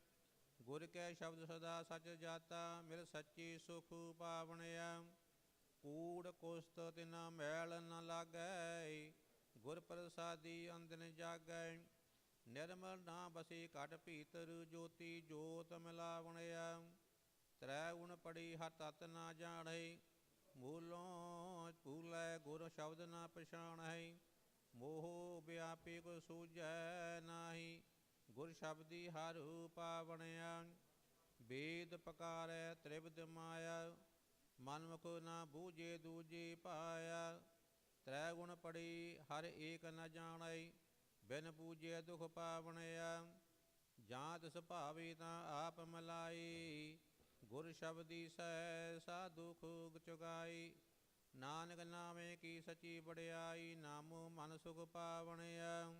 ਗੁਰ ਕੈ ਸ਼ਬਦ ਸਦਾ ਸੱਚ ਜਾਤਾ, ਮਿਲ ਸੱਚੀ ਸੁਖ ਪਾਵਣਿਆ। ਕੂੜ ਕੁਸਤ ਤਿਨਾ ਮੈਲ ਨ ਲਾਗੈ, ਗੁਰ ਪ੍ਰਸਾਦੀ ਅੰਦਨ ਜਾਗੈ। ਨਿਰਮਲ ਨਾ ਬਸੇ ਘਟ ਭੀਤਰ, ਜੋਤੀ ਜੋਤ ਮਿਲਾਵਣਿਆ। ਤ੍ਰੈ ਗੁਣ ਪੜੀ ਹਰ ਤਤ ਨਾ ਜਾਣੈ, ਮੂਲੋਂ ਭੂਲੈ ਗੁਰ ਸ਼ਬਦ ਨਾ ਪਛਾਣੈ। ਮੋਹ ਵਿਆਪੀ ਕੋ ਸੂਝੈ ਨਾਹੀ, ਗੁਰ ਸ਼ਬਦੀ ਹਰ ਪਾਵਣਿਆ। ਵੇਦ ਪਕਾਰੈ ਤ੍ਰਿਵਧ ਮਾਇਆ, ਮਨਮੁਖ ਨਾ ਬੂਝੇ ਦੂਜੀ ਪਾਇਆ। ਤ੍ਰੈ ਗੁਣ ਪੜੀ ਹਰ ਏਕ ਨ ਜਾਣੈ, ਬਿਨ ਬੂਝੇ ਦੁਖ ਪਾਵਣਿਆ। ਜਾਂ ਤਿਸ ਭਾਵੀ ਤਾਂ ਆਪ ਮਲਾਈ। ਗੁਰ ਸ਼ਬਦੀ ਸਹਿ ਸਾਧੂ ਖੂਗ ਚੁਗਾਈ। ਨਾਨਕ ਨਾਮੇ ਕੀ ਸਚੀ ਵਡਿਆਈ। ਨਾਮੋ ਮਨ ਸੁਖ ਪਾਵਣਿਆ।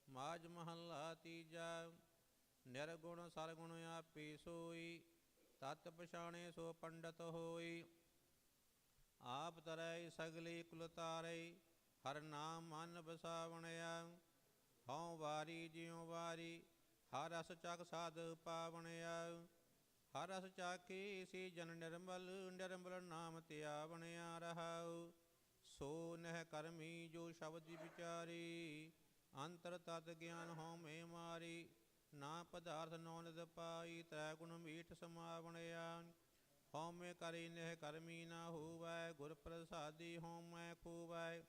ਮਾਝ ਮਹੱਲਾ ਤੀਜਾ। ਨਿਰਗੁਣ ਸਰਗੁਣ ਆਪੇ ਸੋਈ। ਤਤ ਪਛਾਣੇ ਸੋ ਪੰਡਤ ਹੋਈ। ਆਪ ਤਰੈ ਸਗਲੀ ਕੁਲ ਤਾਰੈ। ਹਰ ਨਾਮ ਮਨ ਵਸਾਵਣਿਆ। ਹਉ ਵਾਰੀ ਜਿਉ ਵਾਰੀ। ਹਰ ਰਸ ਚੱਕ ਸਾਧ ਪਾਵਣਿਆ। ਹਰ ਰਸ ਚਾਖੀ ਸੀ ਜਨ ਨਿਰਮਲ। ਨਿਰਮਲ ਨਾਮ ਧਿਆਵਣਿਆ ਰਹਾਉ। ਸੋ ਨਹਿ ਕਰਮੀ ਜੋ ਸ਼ਬਦ ਵਿਚਾਰੀ। ਅੰਤਰ ਤਤ ਗਿਆਨ ਹਉਮੈ ਮਾਰੀ। ਨਾ ਪਦਾਰਥ ਨੌ ਨਿਦ ਪਾਈ। ਤ੍ਰੈ ਗੁਣ ਮੀਠ ਸਮਾਵਣਿਆ। ਹਉਮੈ ਕਰੀ ਨਹਿ ਕਰਮੀ ਨਾ ਹੋਵੈ। ਗੁਰ ਪ੍ਰਸਾਦੀ ਹਉਮੈ ਖੋਵੈ।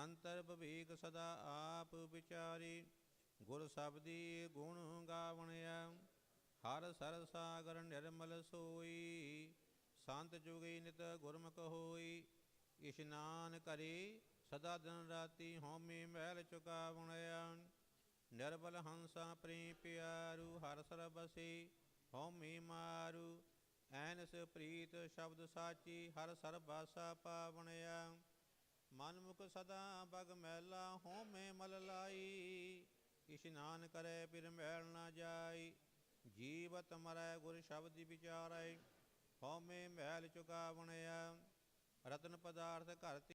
ਅੰਤਰ ਵਿਵੇਕ ਸਦਾ ਆਪ ਵਿਚਾਰੀ। ਗੁਰ ਸ਼ਬਦੀ ਗੁਣ ਗਾਵਣਿਆ। ਹਰ ਸਰ ਸਾਗਰ ਨਿਰਮਲ ਸੋਈ। ਸੰਤ ਜੁਗੀ ਨਿਤ ਗੁਰਮੁਖ ਹੋਈ। ਇਸ਼ਨਾਨ ਕਰੀ ਸਦਾ ਦਿਨ ਰਾਤੀ। ਹਉਮੈ ਮੈਲ ਚੁਕਾਵਣਿਆ। ਨਿਰਬਲ ਹੰਸਾ ਪ੍ਰੇਮ ਪਿਆਰੂ। ਹਰ ਸਰ ਬਸੀ ਹਉਮੈ ਮਾਰੂ। ਐਨਸ ਪ੍ਰੀਤ ਸ਼ਬਦ ਸਾਚੀ। ਹਰ ਸਰ ਬਾਸਾ ਪਾਵਣਿਆ। ਮਨ ਮੁਖ ਸਦਾ ਬਗ ਮੈਲਾ। ਹਉਮੈ ਮਲ ਲਾਈ। ਇਸ਼ਨਾਨ ਕਰੈ ਫਿਰ ਮੈਲ ਨਾ ਜਾਈ। ਜੀਵਤ ਮਰੈ ਗੁਰ ਸ਼ਬਦ ਵਿਚਾਰੈ। ਹਉਮੈ ਮੈਲ ਚੁਕਾਵਣਿਆ। ਰਤਨ ਪਦਾਰਥ ਘਰ